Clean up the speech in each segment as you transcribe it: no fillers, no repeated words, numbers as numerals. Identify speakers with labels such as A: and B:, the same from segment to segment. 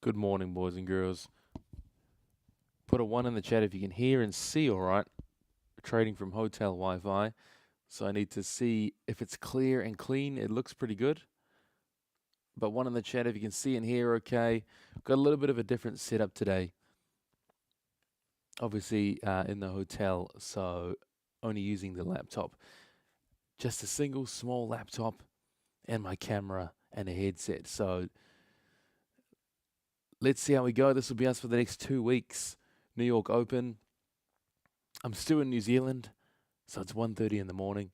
A: Good morning, boys and girls. Put a 1 in the chat if you can hear and see all right. Trading from hotel Wi-Fi. So I need to see if it's clear and clean. It looks pretty good. But 1 in the chat if you can see and hear okay. Got a little bit of a different setup today. Obviously in the hotel, so only using the laptop. Just a single small laptop and my camera and a headset. So let's see how we go. This will be us for the next 2 weeks. New York Open. I'm still in New Zealand, so it's 1:30 in the morning.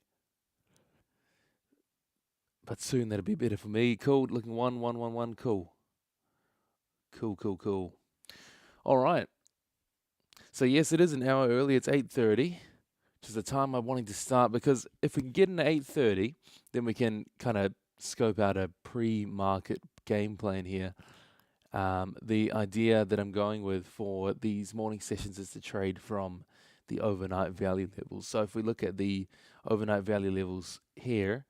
A: But soon that'll be better for me. Cool. Looking 1-1-1-1. Cool. Cool. All right. So yes, it is an hour early. It's 8:30, which is the time I'm wanting to start, because if we can get in at 8:30, then we can kind of scope out a pre-market game plan here. The idea that I'm going with for these morning sessions is to trade from the overnight value levels. So if we look at the overnight value levels here,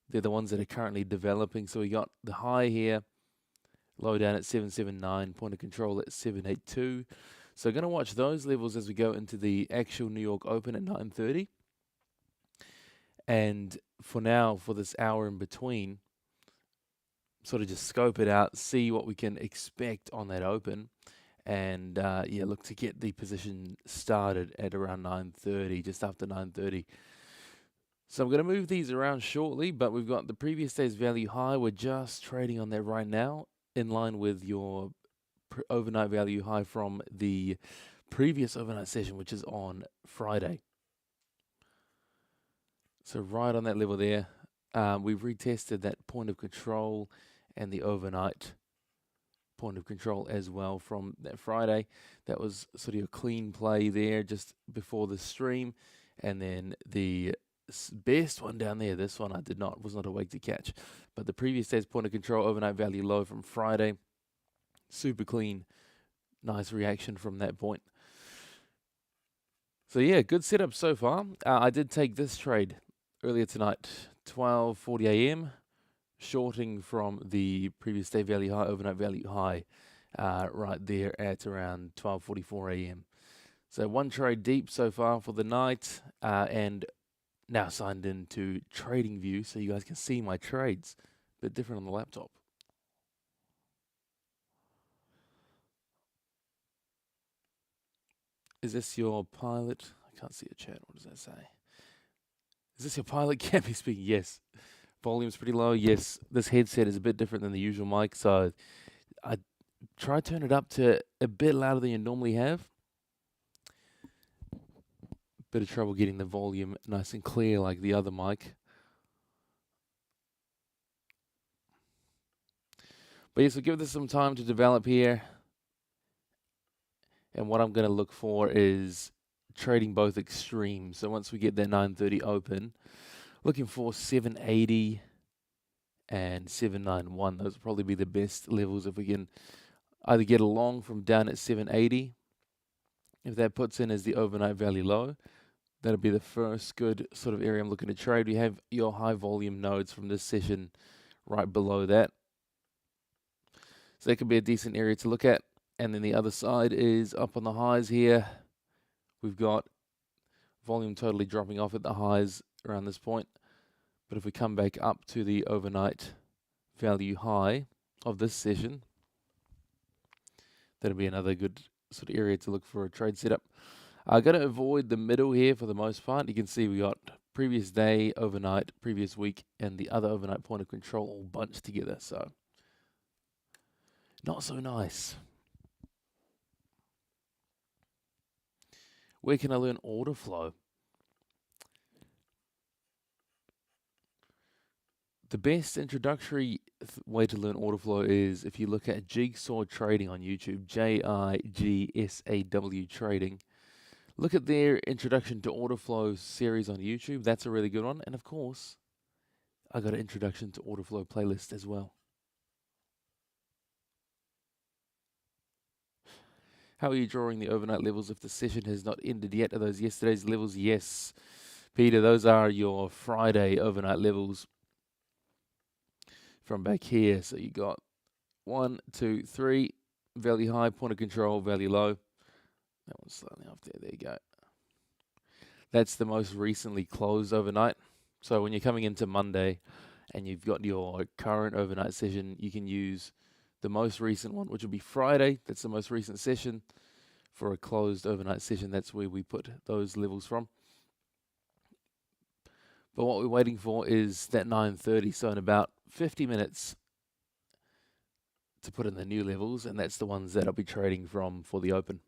A: they're the ones that are currently developing. So we got the high here, low down at 779, point of control at 782. So going to watch those levels as we go into the actual New York Open at 9:30. And for now, for this hour in between, sort of just scope it out, see what we can expect on that open. And yeah, look to get the position started at around 9:30, just after 9:30. So I'm going to move these around shortly, but we've got the previous day's value high. We're just trading on that right now, in line with your overnight value high from the previous overnight session, which is on Friday. So right on that level there, we've retested that point of control and the overnight point of control as well from that Friday. That was sort of a clean play there just before the stream, and then the best one down there, this one I was not awake to catch, but the previous day's point of control overnight value low from Friday, super clean, nice reaction from that point. So yeah, good setup so far. I did take this trade earlier tonight, 12:40 a.m. shorting from the previous day value high, overnight value high, right there at around 12:44 a.m. So one trade deep so far for the night, and now signed into TradingView so you guys can see my trades. A bit different on the laptop. Is this your pilot? I can't see a chat. What does that say? Is this your pilot? Can't be speaking. Yes. Volume's pretty low. Yes. This headset is a bit different than the usual mic, so I try to turn it up to a bit louder than you normally have. Bit of trouble getting the volume nice and clear like the other mic. But yes, we'll give this some time to develop here. And what I'm going to look for is trading both extremes. So once we get that 930 open, looking for 780 and 791. Those will probably be the best levels if we can either get along from down at 780. If that puts in as the overnight value low, that'll be the first good sort of area I'm looking to trade. We have your high volume nodes from this session right below that. So that could be a decent area to look at. And then the other side is up on the highs here. We've got volume totally dropping off at the highs around this point. But if we come back up to the overnight value high of this session, that'll be another good sort of area to look for a trade setup. I'm going to avoid the middle here for the most part. You can see we got previous day, overnight, previous week, and the other overnight point of control all bunched together. So not so nice. Where can I learn order flow? The best introductory way to learn order flow is if you look at Jigsaw Trading on YouTube, Jigsaw Trading. Look at their introduction to order flow series on YouTube. That's a really good one. And of course, I got an introduction to order flow playlist as well. How are you drawing the overnight levels if the session has not ended yet? Are those yesterday's levels? Yes. Peter, those are your Friday overnight levels from back here. So you got 1, 2, 3, value high, point of control, value low. That one's slightly off there. There you go. That's the most recently closed overnight. So when you're coming into Monday and you've got your current overnight session, you can use the most recent one, which will be Friday. That's the most recent session. For a closed overnight session, that's where we put those levels from. But what we're waiting for is that 9:30, so in about 50 minutes to put in the new levels, and that's the ones that I'll be trading from for the open.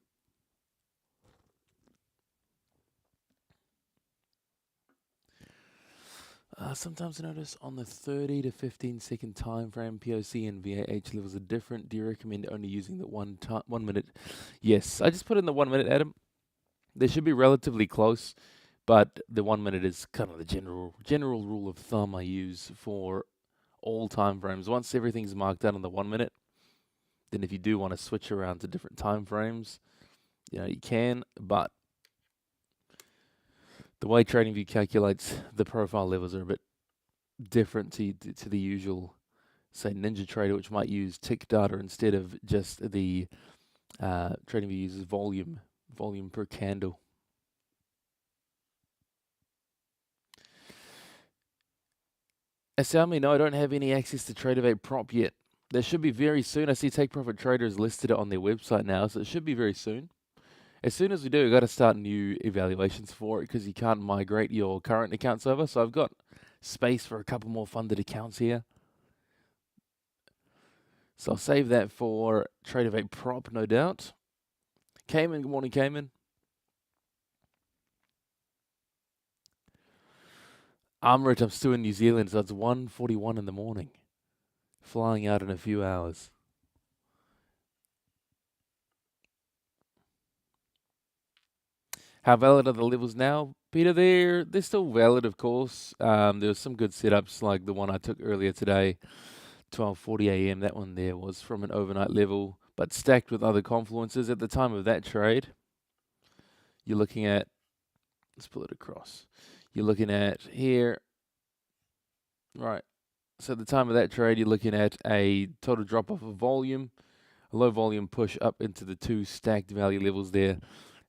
A: Sometimes I notice on the 30 to 15 second time frame, POC and VAH levels are different. Do you recommend only using the 1 minute? Yes, I just put in the 1 minute, Adam. They should be relatively close, but the 1 minute is kind of the general rule of thumb I use for all time frames. Once everything's marked out on the 1 minute, then if you do want to switch around to different time frames, you can, but the way TradingView calculates the profile levels are a bit different to the usual, say, NinjaTrader, which might use tick data instead of just the TradingView uses volume per candle. Asami, no, I don't have any access to Tradeovate Prop yet. There should be very soon. I see Take Profit Trader has listed it on their website now, so it should be very soon. As soon as we do, we've got to start new evaluations for it because you can't migrate your current accounts over. So I've got space for a couple more funded accounts here. So I'll save that for Tradeovate Prop, no doubt. Cayman, good morning, Cayman. Amrit, I'm still in New Zealand, so it's 1:41 in the morning. Flying out in a few hours. How valid are the levels now, Peter? They're still valid, of course. There was some good setups like the one I took earlier today, 12:40 a.m. That one there was from an overnight level, but stacked with other confluences. At the time of that trade, you're looking at, let's pull it across. You're looking at here, right? So at the time of that trade, you're looking at a total drop off of volume, a low volume push up into the 2 stacked value levels there.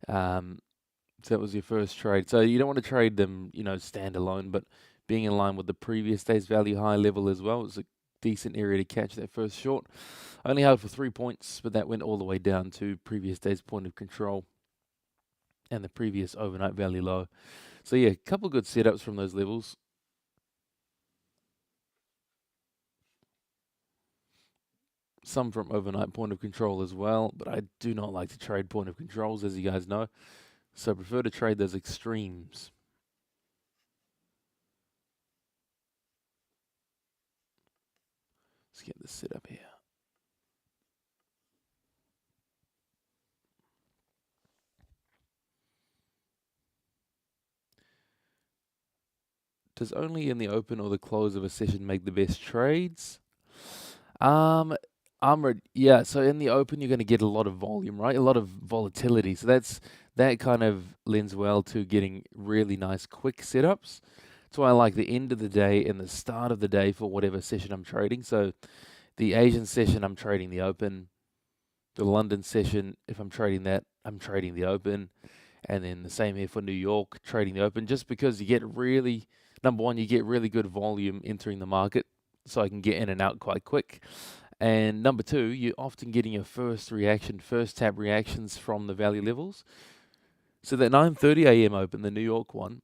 A: So that was your first trade. So you don't want to trade them, standalone, but being in line with the previous day's value high level as well. It was a decent area to catch that first short. Only held for 3 points, but that went all the way down to previous day's point of control and the previous overnight value low. So yeah, a couple of good setups from those levels. Some from overnight point of control as well, but I do not like to trade point of controls, as you guys know. So I prefer to trade those extremes. Let's get this set up here. Does only in the open or the close of a session make the best trades? Yeah. So in the open, you're going to get a lot of volume, right? A lot of volatility. So that kind of lends well to getting really nice quick setups. That's why I like the end of the day and the start of the day for whatever session I'm trading. So the Asian session, I'm trading the open. The London session, if I'm trading that, I'm trading the open. And then the same here for New York, trading the open, just because you get really, number one, you get really good volume entering the market, so I can get in and out quite quick. And number two, you're often getting your first tap reactions from the value levels. So that 9:30 a.m. open, the New York one,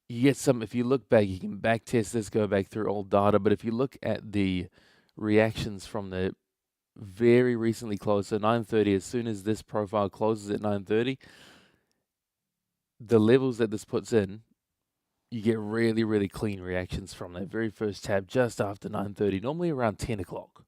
A: you get some, if you look back, you can back test this, go back through old data, but if you look at the reactions from the very recently closed, so 9:30, as soon as this profile closes at 9:30, the levels that this puts in, you get really, really clean reactions from that very first tab just after 9:30, normally around 10 o'clock.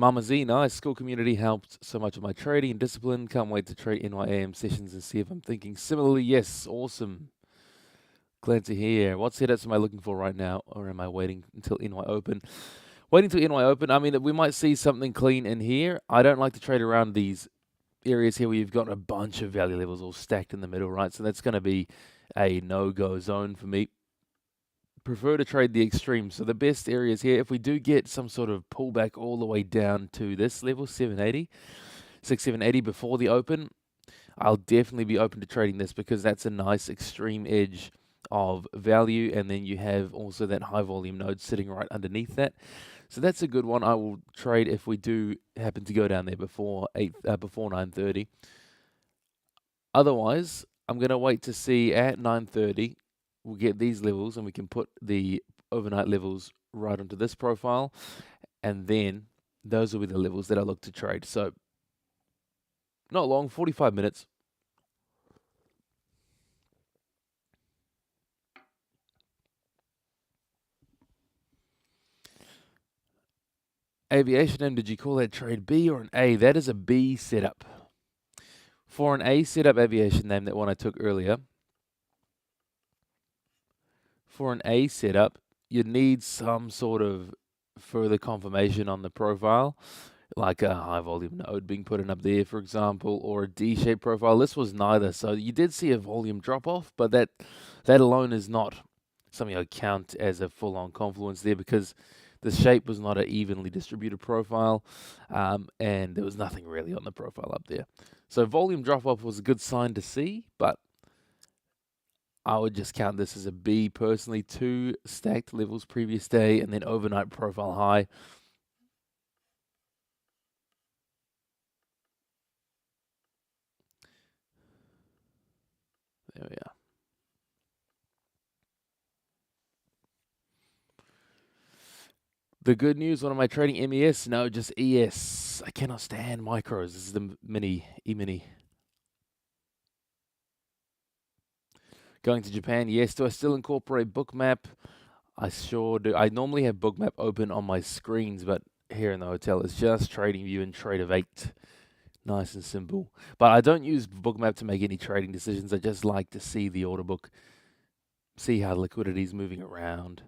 A: Mama Z, nice. School community helped so much of my trading and discipline. Can't wait to trade NYAM sessions and see if I'm thinking similarly. Yes, awesome. Glad to hear. What setups am I looking for right now, or am I waiting until NY open? Waiting till NY open. I mean, we might see something clean in here. I don't like to trade around these areas here where you've got a bunch of value levels all stacked in the middle, right? So that's going to be a no-go zone for me. Prefer to trade the extremes. So the best areas here, if we do get some sort of pullback all the way down to this level, 780 before the open, I'll definitely be open to trading this because that's a nice extreme edge of value, and then you have also that high volume node sitting right underneath that. So that's a good one. I will trade if we do happen to go down there before 9:30. Otherwise, I'm going to wait to see at 9:30. We'll get these levels, and we can put the overnight levels right onto this profile, and then those will be the levels that I look to trade. So not long, 45 minutes. Aviation M, did you call that trade B or an A? That is a B setup. For an A setup aviation name, that one I took earlier, for an A setup, you need some sort of further confirmation on the profile, like a high volume node being put in up there, for example, or a D-shaped profile. This was neither. So you did see a volume drop off, but that alone is not something I count as a full-on confluence there, because the shape was not an evenly distributed profile, and there was nothing really on the profile up there. So volume drop-off was a good sign to see, but I would just count this as a B personally. 2 stacked levels previous day, and then overnight profile high. There we are. The good news, what am I trading? MES? No, just ES. I cannot stand micros. This is the E-mini. Going to Japan, yes. Do I still incorporate Bookmap? I sure do. I normally have Bookmap open on my screens, but here in the hotel, it's just TradingView and Trade of 8. Nice and simple. But I don't use Bookmap to make any trading decisions. I just like to see the order book, see how liquidity is moving around.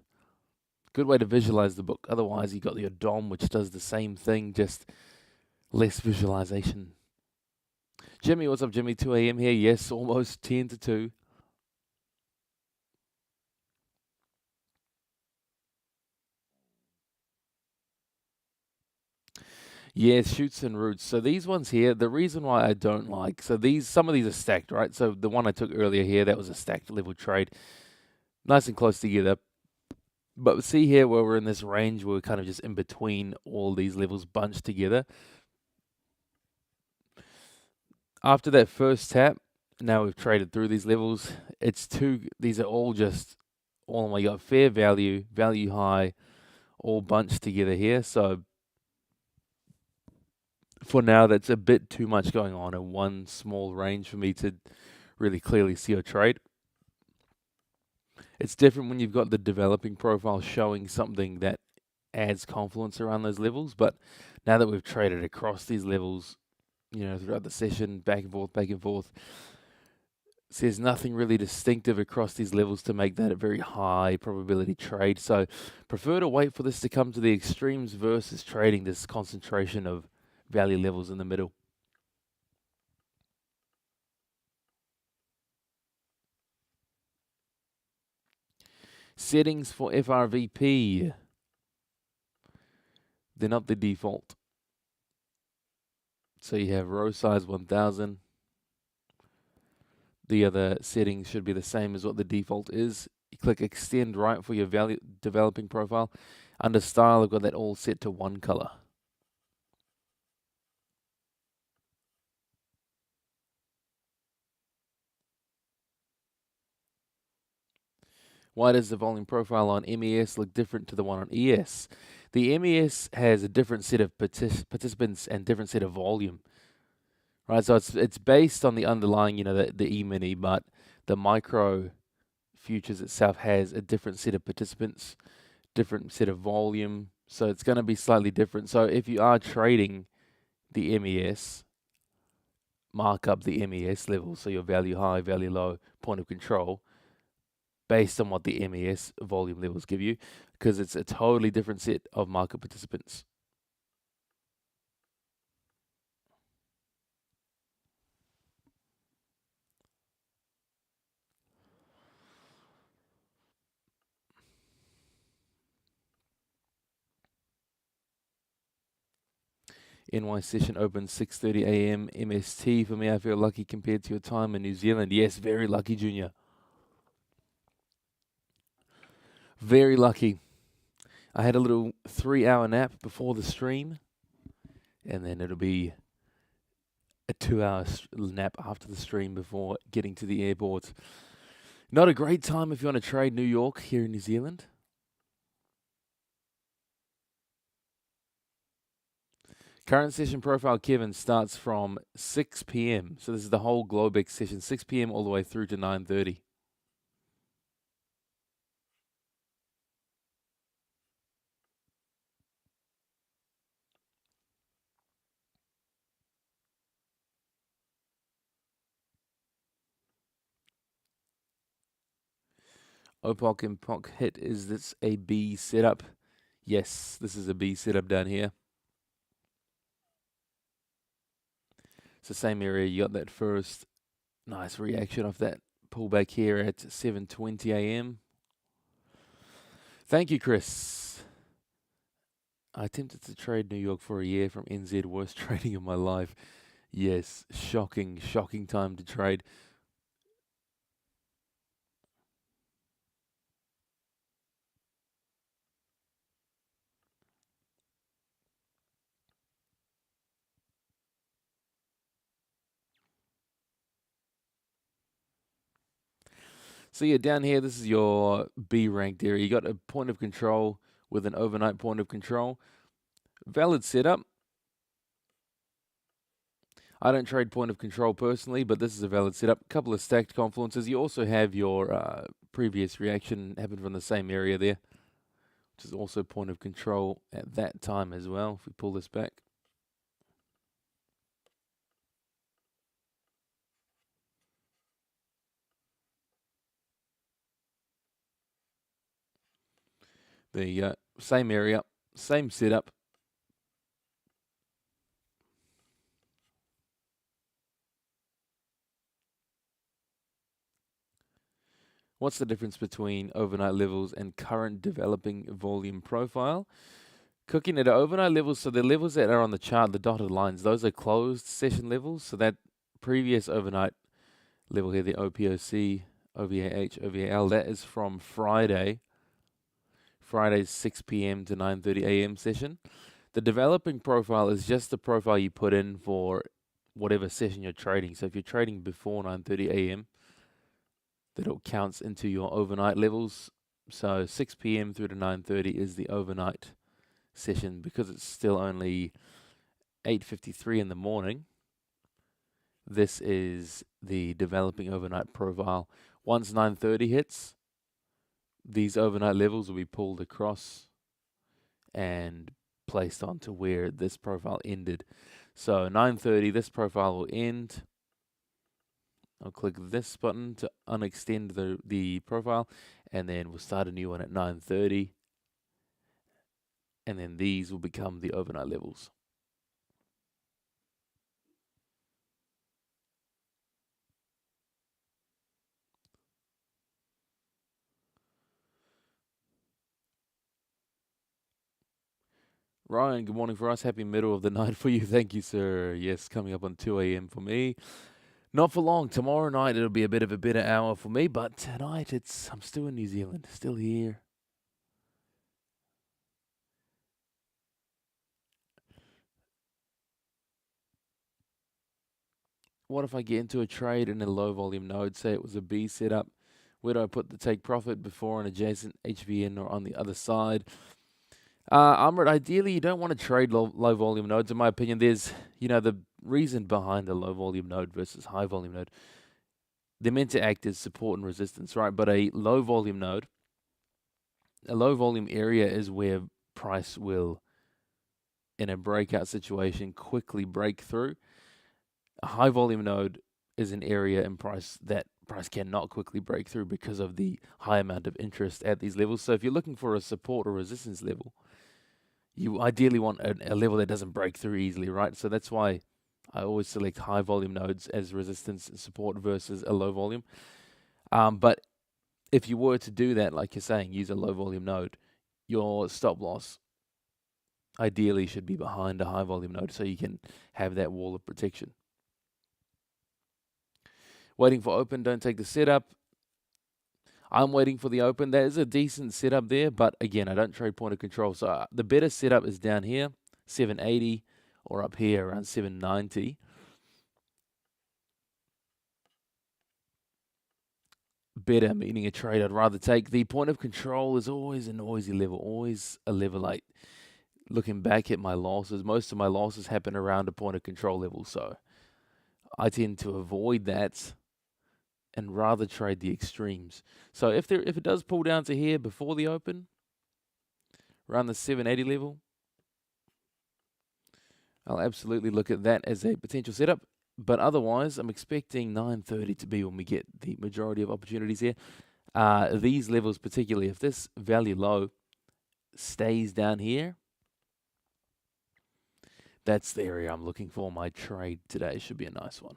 A: Good way to visualize the book. Otherwise, you got your DOM, which does the same thing, just less visualization. Jimmy, what's up, Jimmy? 2 a.m. here. Yes, almost 10 to 2. Yeah, shoots and roots. So these ones here, the reason why I don't like, so some of these are stacked, right? So the one I took earlier here, that was a stacked level trade, nice and close together. But see here where we're in this range, we're kind of just in between all these levels bunched together. After that first tap, now we've traded through these levels. These are all just, oh my God, fair value, value high, all bunched together here. So for now, that's a bit too much going on in one small range for me to really clearly see a trade. It's different when you've got the developing profile showing something that adds confluence around those levels. But now that we've traded across these levels, throughout the session, back and forth, so there's nothing really distinctive across these levels to make that a very high probability trade. So prefer to wait for this to come to the extremes versus trading this concentration of value levels in the middle. Settings for FRVP. They're not the default. So you have row size 1000. The other settings should be the same as what the default is. You click extend right for your value developing profile. Under style, I've got that all set to one color. Why does the volume profile on MES look different to the one on ES? The MES has a different set of participants and different set of volume, right? So it's based on the underlying, the E-mini, but the micro futures itself has a different set of participants, different set of volume. So it's going to be slightly different. So if you are trading the MES, mark up the MES level, so your value high, value low, point of control, based on what the MES volume levels give you, because it's a totally different set of market participants. NY session opens 6:30 a.m. MST. For me, I feel lucky compared to your time in New Zealand. Yes, very lucky, Junior. Very lucky. I had a little 3-hour nap before the stream, and then it'll be a 2-hour nap after the stream before getting to the airport. Not a great time if you want to trade New York here in New Zealand. Current session profile, Kevin, starts from 6 p.m. So this is the whole Globex session, 6 p.m. all the way through to 9:30. OPOC and POC hit. Is this a B setup? Yes, this is a B setup down here. It's the same area. You got that first nice reaction off that pullback here at 7:20 a.m. Thank you, Chris. I attempted to trade New York for a year from NZ. Worst trading of my life. Yes, shocking time to trade. So yeah, down here, this is your B ranked area. You got a point of control with an overnight point of control. Valid setup. I don't trade point of control personally, but this is a valid setup. Couple of stacked confluences. You also have your previous reaction happened from the same area there, which is also point of control at that time as well. If we pull this back. The same area, same setup. What's the difference between overnight levels and current developing volume profile? Cooking at overnight levels, so the levels that are on the chart, the dotted lines, those are closed session levels. So that previous overnight level here, the OPOC, OVAH, OVAL, that is from Friday's 6 p.m. to 9:30 a.m. session. The developing profile is just the profile you put in for whatever session you're trading. So if you're trading before 9:30 a.m., that all counts into your overnight levels. So 6 p.m. through to 9:30 is the overnight session. Because it's still only 8:53 in the morning, this is the developing overnight profile. Once 9:30 hits, these overnight levels will be pulled across and placed onto where this profile ended. So 9:30, this profile will end. I'll click this button to unextend the profile, and then we'll start a new one at 9:30. And then these will become the overnight levels. Ryan, good morning for us. Happy middle of the night for you. Thank you, sir. Yes, coming up on 2 a.m. for me. Not for long. Tomorrow night it'll be a bit of a better hour for me, but tonight I'm still in New Zealand, still here. What if I get into a trade in a low volume node? Say it was a B setup. Where do I put the take profit before an adjacent HVN or on the other side? Amrit, ideally you don't want to trade low volume nodes. In my opinion, there's the reason behind the low volume node versus high volume node. They're meant to act as support and resistance, right? But a low volume node, a low volume area is where price will, in a breakout situation, quickly break through. A high volume node is an area in price that price cannot quickly break through because of the high amount of interest at these levels. So if you're looking for a support or resistance level, you ideally want a level that doesn't break through easily, right? So that's why I always select high volume nodes as resistance and support versus a low volume. But if you were to do that, like you're saying, use a low volume node, your stop loss ideally should be behind a high volume node so you can have that wall of protection. Waiting for open, don't take the setup. I'm waiting for the open. That is a decent setup there, but again, I don't trade point of control. So the better setup is down here, 780, or up here around 790. Better, meaning a trade I'd rather take. The point of control is always a noisy level, always a level like looking back at my losses. Most of my losses happen around a point of control level, so I tend to avoid that and rather trade the extremes. So if it does pull down to here before the open, around the 780 level, I'll absolutely look at that as a potential setup. But otherwise, I'm expecting 930 to be when we get the majority of opportunities here. These levels particularly, if this value low stays down here, that's the area I'm looking for. My trade today should be a nice one.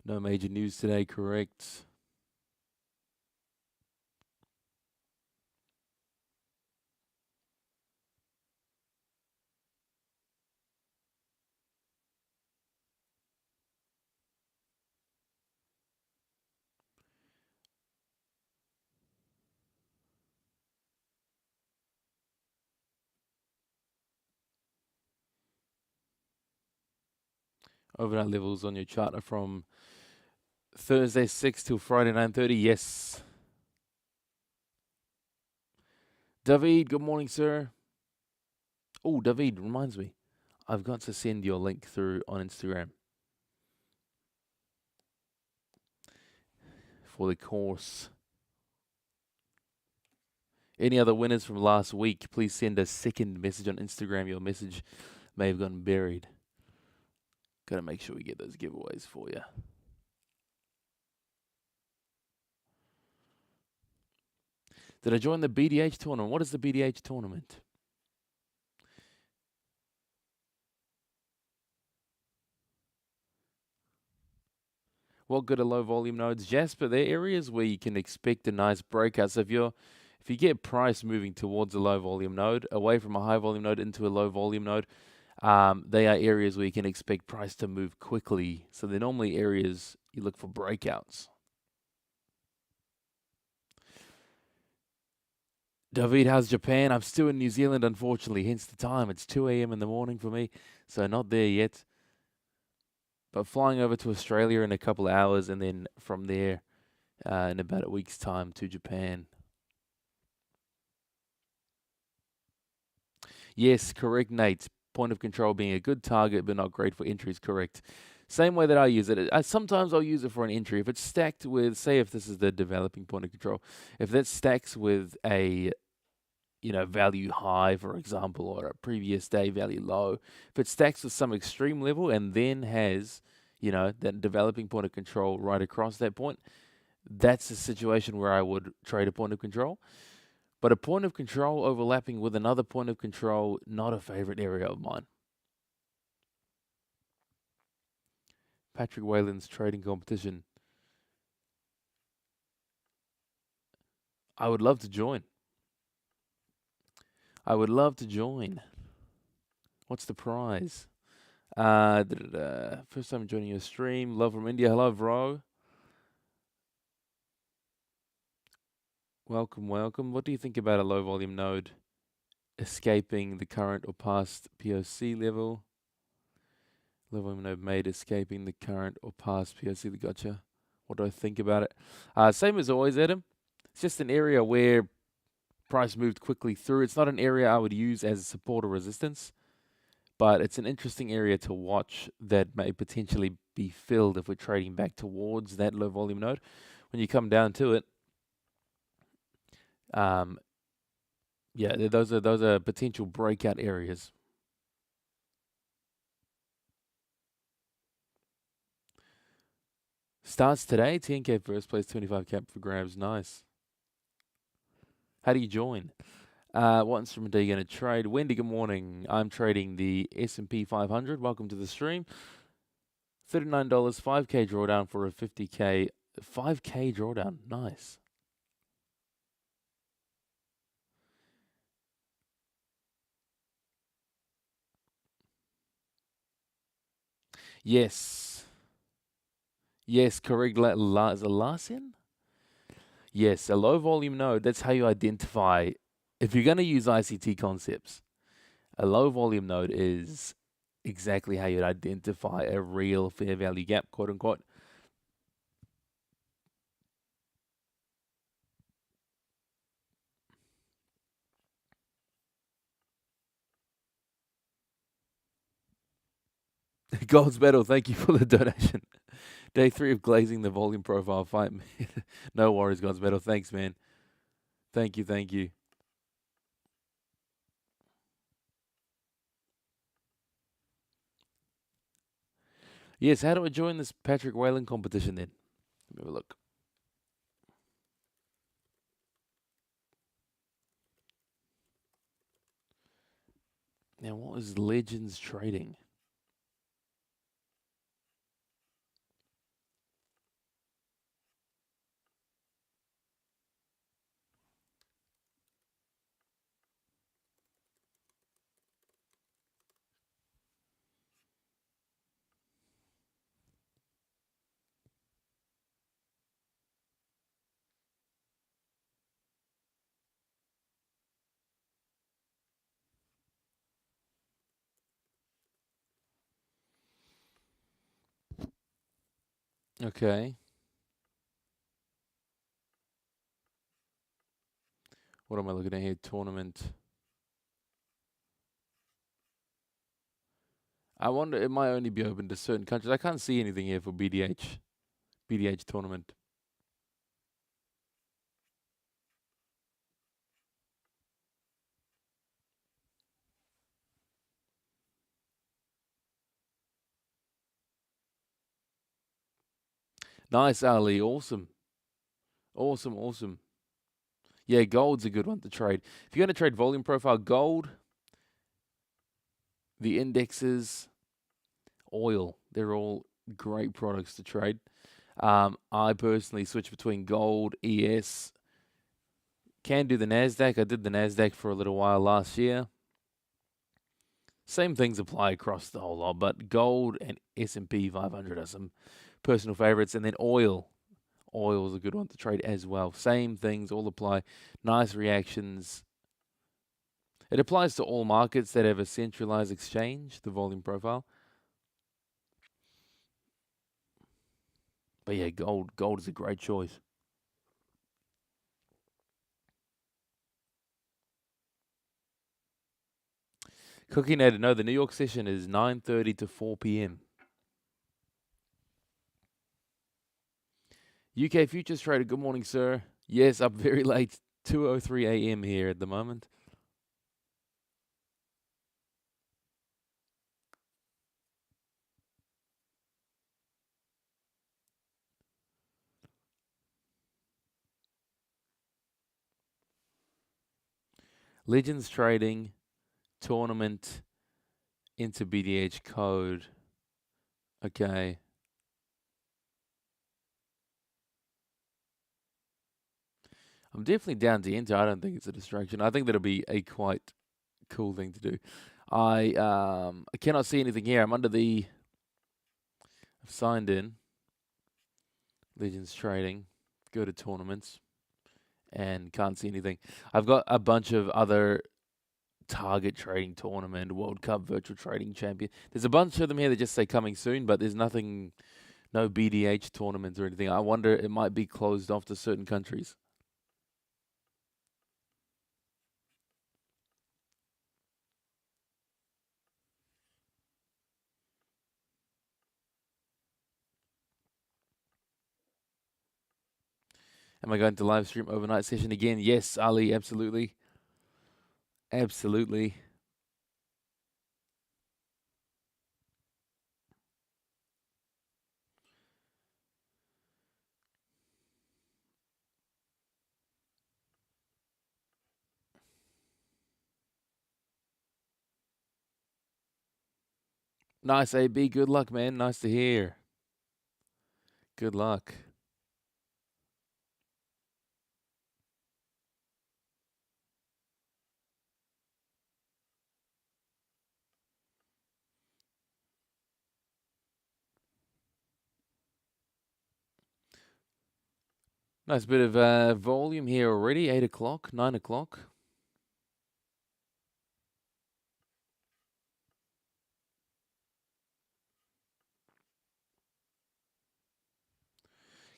A: No major news today, correct? Overnight levels on your chart are from Thursday 6 till Friday 9:30. Yes. David, good morning, sir. Oh, David, reminds me. I've got to send your link through on Instagram for the course. Any other winners from last week, please send a second message on Instagram. Your message may have gotten buried. Got to make sure we get those giveaways for you. Did I join the BDH tournament? What is the BDH tournament? What good are low volume nodes? Jasper, they're areas where you can expect a nice breakout. So if you get price moving towards a low volume node, away from a high volume node into a low volume node, they are areas where you can expect price to move quickly. So they're normally areas you look for breakouts. David, how's Japan? I'm still in New Zealand, unfortunately, hence the time. It's 2 a.m. in the morning for me, so not there yet. But flying over to Australia in a couple of hours, and then from there, in about a week's time, to Japan. Yes, correct, Nate. Point of control being a good target, but not great for entries, correct. Same way that I use it. Sometimes I'll use it for an entry. If it's stacked with, say, if this is the developing point of control, if that stacks with a value high, for example, or a previous day value low, if it stacks with some extreme level and then has, that developing point of control right across that point, that's a situation where I would trade a point of control. But a point of control overlapping with another point of control, not a favorite area of mine. Patrick Whalen's trading competition. I would love to join. I would love to join. What's the prize? First time joining your stream. Love from India. Hello, bro. Welcome, welcome. What do you think about a low volume node escaping the current or past POC level? Low volume node made escaping the current or past POC. Gotcha. What do I think about it? Same as always, Adam. It's just an area where price moved quickly through. It's not an area I would use as a support or resistance, but it's an interesting area to watch that may potentially be filled if we're trading back towards that low volume node. When you come down to it, those are potential breakout areas. Starts today, 10K first place, 25 cap for grabs. Nice. How do you join? What instrument are you going to trade? Wendy, good morning. I'm trading the S&P 500. Welcome to the stream. $39, 5K drawdown for a 50K. 5K drawdown. Nice. Yes. Yes, correct. Is it Larsen? Yes, a low volume node. That's how you identify. If you're going to use ICT concepts, a low volume node is exactly how you'd identify a real fair value gap, quote unquote. Gold's Battle, thank you for the donation. Day 3 of glazing the volume profile fight. No worries, God's Battle. Thanks, man. Thank you, thank you. Yes, how do I join this Patrick Whalen competition then? Let me have a look. Now, what is Legends Trading? Okay. What am I looking at here? Tournament. I wonder, it might only be open to certain countries. I can't see anything here for BDH tournament. Nice, Ali. Awesome. Awesome, awesome. Yeah, gold's a good one to trade. If you're going to trade volume profile, gold, the indexes, oil, they're all great products to trade. I personally switch between gold, ES, can do the NASDAQ. I did the NASDAQ for a little while last year. Same things apply across the whole lot, but gold and S&P 500 are some personal favorites. And then oil. Oil is a good one to trade as well. Same things all apply. Nice reactions. It applies to all markets that have a centralized exchange, the volume profile. But yeah, gold is a great choice. Cookinator, no, the New York session is 9:30 to 4 p.m. UK futures trader, good morning, sir. Yes, up very late, 2:03 a.m. here at the moment. Legends trading, tournament, into BDH code. Okay. I'm definitely down to enter. I don't think it's a distraction. I think that'll be a quite cool thing to do. I cannot see anything here. I've signed in. Legends trading. Go to tournaments and can't see anything. I've got a bunch of other target trading tournament, World Cup virtual trading champion. There's a bunch of them here that just say coming soon, but there's nothing, no BDH tournaments or anything. I wonder it might be closed off to certain countries. Am I going to live stream overnight session again? Yes, Ali, absolutely. Absolutely. Nice, AB. Good luck, man. Nice to hear. Good luck. Nice bit of volume here already. 8 o'clock, 9 o'clock.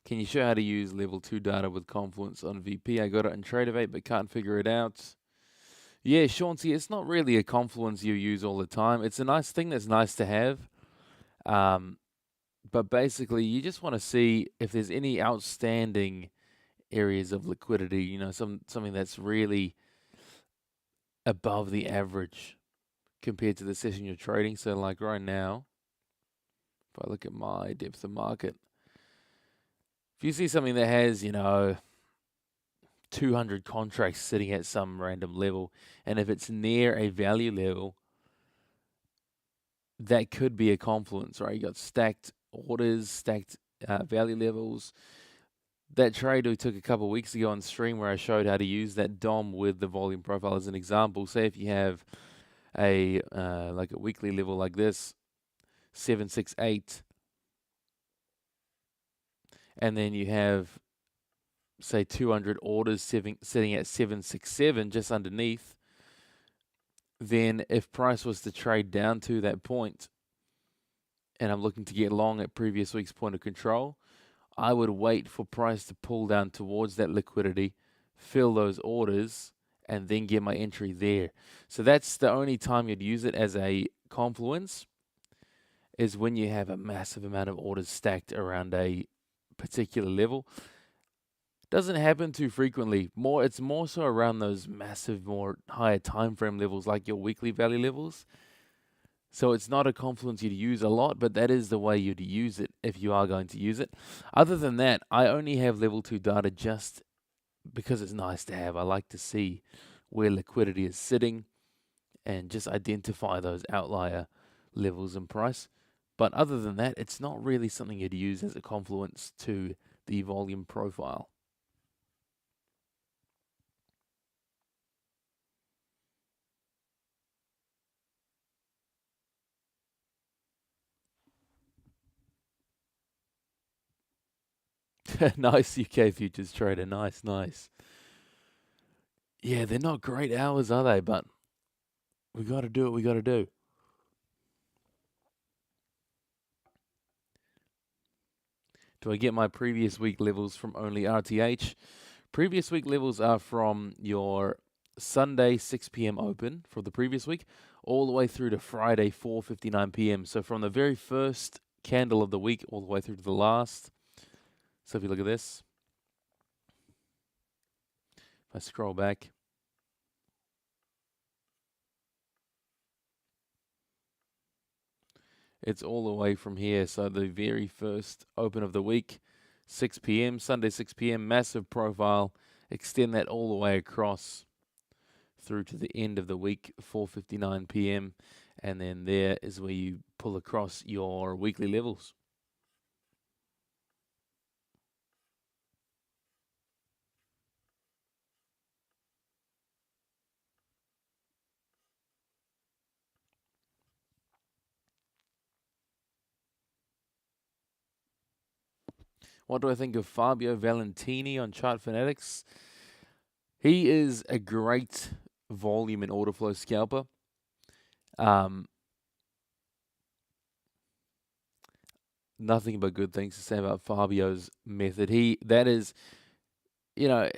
A: Can you show how to use level 2 data with Confluence on VP? I got it in Tradeovate, but can't figure it out. Yeah, Chauncey, it's not really a Confluence you use all the time. It's a nice thing that's nice to have. But basically, you just want to see if there's any outstanding areas of liquidity, something that's really above the average compared to the session you're trading. So like right now, if I look at my depth of market, if you see something that has, 200 contracts sitting at some random level, and if it's near a value level, that could be a confluence, right? You got stacked orders, stacked value levels. That trade we took a couple of weeks ago on stream where I showed how to use that DOM with the volume profile as an example. Say if you have like a weekly level like this, 768, and then you have say 200 orders sitting at 767 just underneath, then if price was to trade down to that point and I'm looking to get long at previous week's point of control, I would wait for price to pull down towards that liquidity, fill those orders, and then get my entry there. So that's the only time you'd use it as a confluence, is when you have a massive amount of orders stacked around a particular level. Doesn't happen too frequently. It's more so around those massive, more higher time frame levels, like your weekly value levels. So it's not a confluence you'd use a lot, but that is the way you'd use it if you are going to use it. Other than that, I only have level 2 data just because it's nice to have. I like to see where liquidity is sitting and just identify those outlier levels in price. But other than that, it's not really something you'd use as a confluence to the volume profile. Nice UK futures trader. Nice, nice. Yeah, they're not great hours, are they? But we got to do what we got to do. Do I get my previous week levels from only RTH? Previous week levels are from your Sunday 6 p.m. open for the previous week, all the way through to Friday 4:59 p.m. So from the very first candle of the week all the way through to the last. So if you look at this, if I scroll back, it's all the way from here. So the very first open of the week, 6 p.m., Sunday 6 p.m., massive profile. Extend that all the way across through to the end of the week, 4:59 p.m. And then there is where you pull across your weekly levels. What do I think of Fabio Valentini on Chart Fanatics? He is a great volume and order flow scalper. Nothing but good things to say about Fabio's method. That is, you know,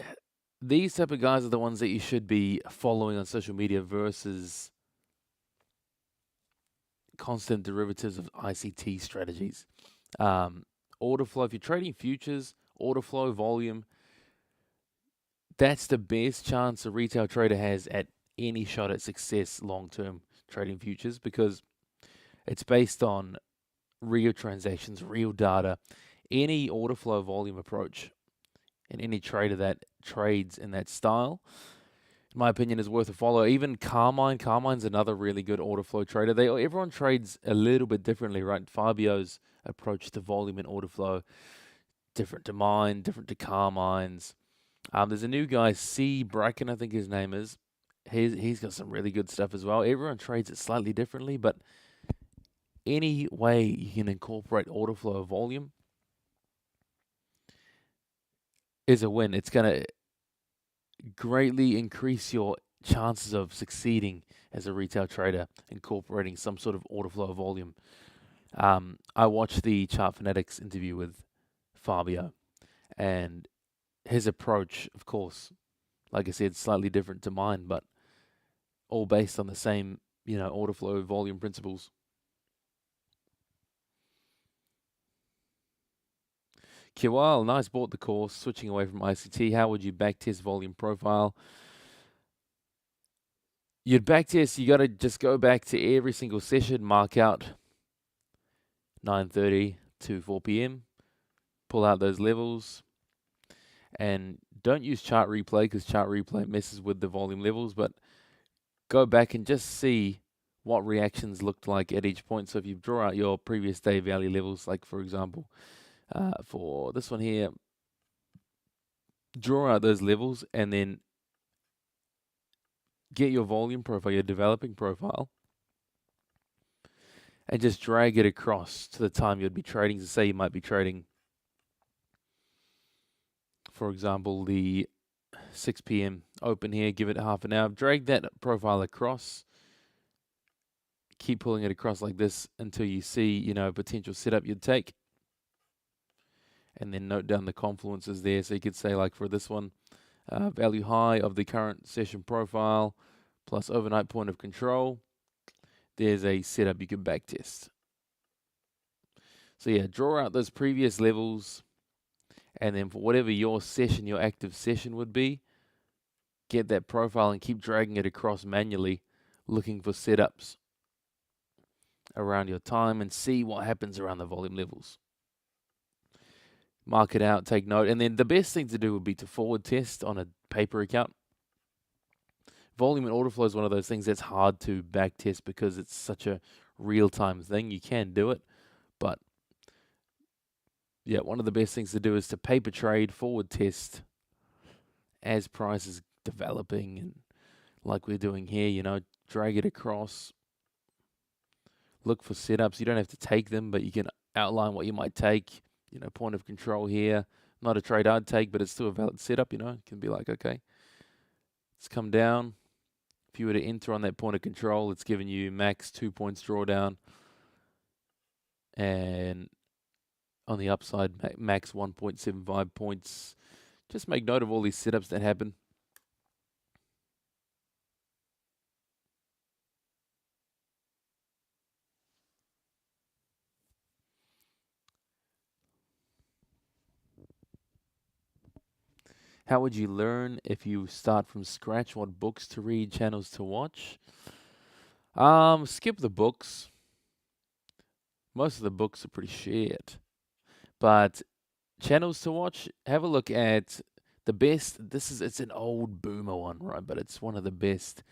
A: these type of guys are the ones that you should be following on social media versus constant derivatives of ICT strategies. Order flow, if you're trading futures, order flow, volume, that's the best chance a retail trader has at any shot at success long-term trading futures, because it's based on real transactions, real data. Any order flow volume approach and any trader that trades in that style, in my opinion, is worth a follow. Even Carmine's another really good order flow trader. Everyone trades a little bit differently, right? Fabio's approach to volume and order flow different to mine, different to Carmine's. There's a new guy, C Bracken, I think his name is. He's got some really good stuff as well. Everyone trades it slightly differently, but any way you can incorporate order flow or volume is a win. It's going to greatly increase your chances of succeeding as a retail trader, incorporating some sort of order flow or volume. I watched the Chart Fanatics interview with Fabio, and his approach, of course, like I said, slightly different to mine, but all based on the same, order flow volume principles. Kiwal, nice, bought the course, switching away from ICT. How would you backtest volume profile? You'd backtest, you got to just go back to every single session, mark out 9:30 to 4 p.m., pull out those levels, and don't use chart replay because chart replay messes with the volume levels, but go back and just see what reactions looked like at each point. So if you draw out your previous day value levels, like for example, for this one here, draw out those levels and then get your volume profile, your developing profile, and just drag it across to the time you'd be trading. So say you might be trading, for example, the 6 p.m. open here, give it half an hour, drag that profile across, keep pulling it across like this until you see, a potential setup you'd take, and then note down the confluences there. So you could say, like for this one, value high of the current session profile plus overnight point of control. There's a setup you can backtest. So yeah, draw out those previous levels, and then for whatever your session, your active session would be, get that profile and keep dragging it across manually, looking for setups around your time and see what happens around the volume levels. Mark it out, take note, and then the best thing to do would be to forward test on a paper account. Volume and order flow is one of those things that's hard to back test because it's such a real-time thing. You can do it, But yeah, one of the best things to do is to paper trade, forward test as price is developing, and like we're doing here, drag it across, look for setups. You don't have to take them, but you can outline what you might take. Point of control here. Not a trade I'd take, but it's still a valid setup. It can be like, okay, let's come down. If you were to enter on that point of control, it's giving you max 2 points drawdown, and on the upside, max 1.75 points. Just make note of all these setups that happen. How would you learn if you start from scratch? What books to read, channels to watch? Skip the books. Most of the books are pretty shit. But channels to watch, have a look at the best. It's an old boomer one, right? But it's one of the best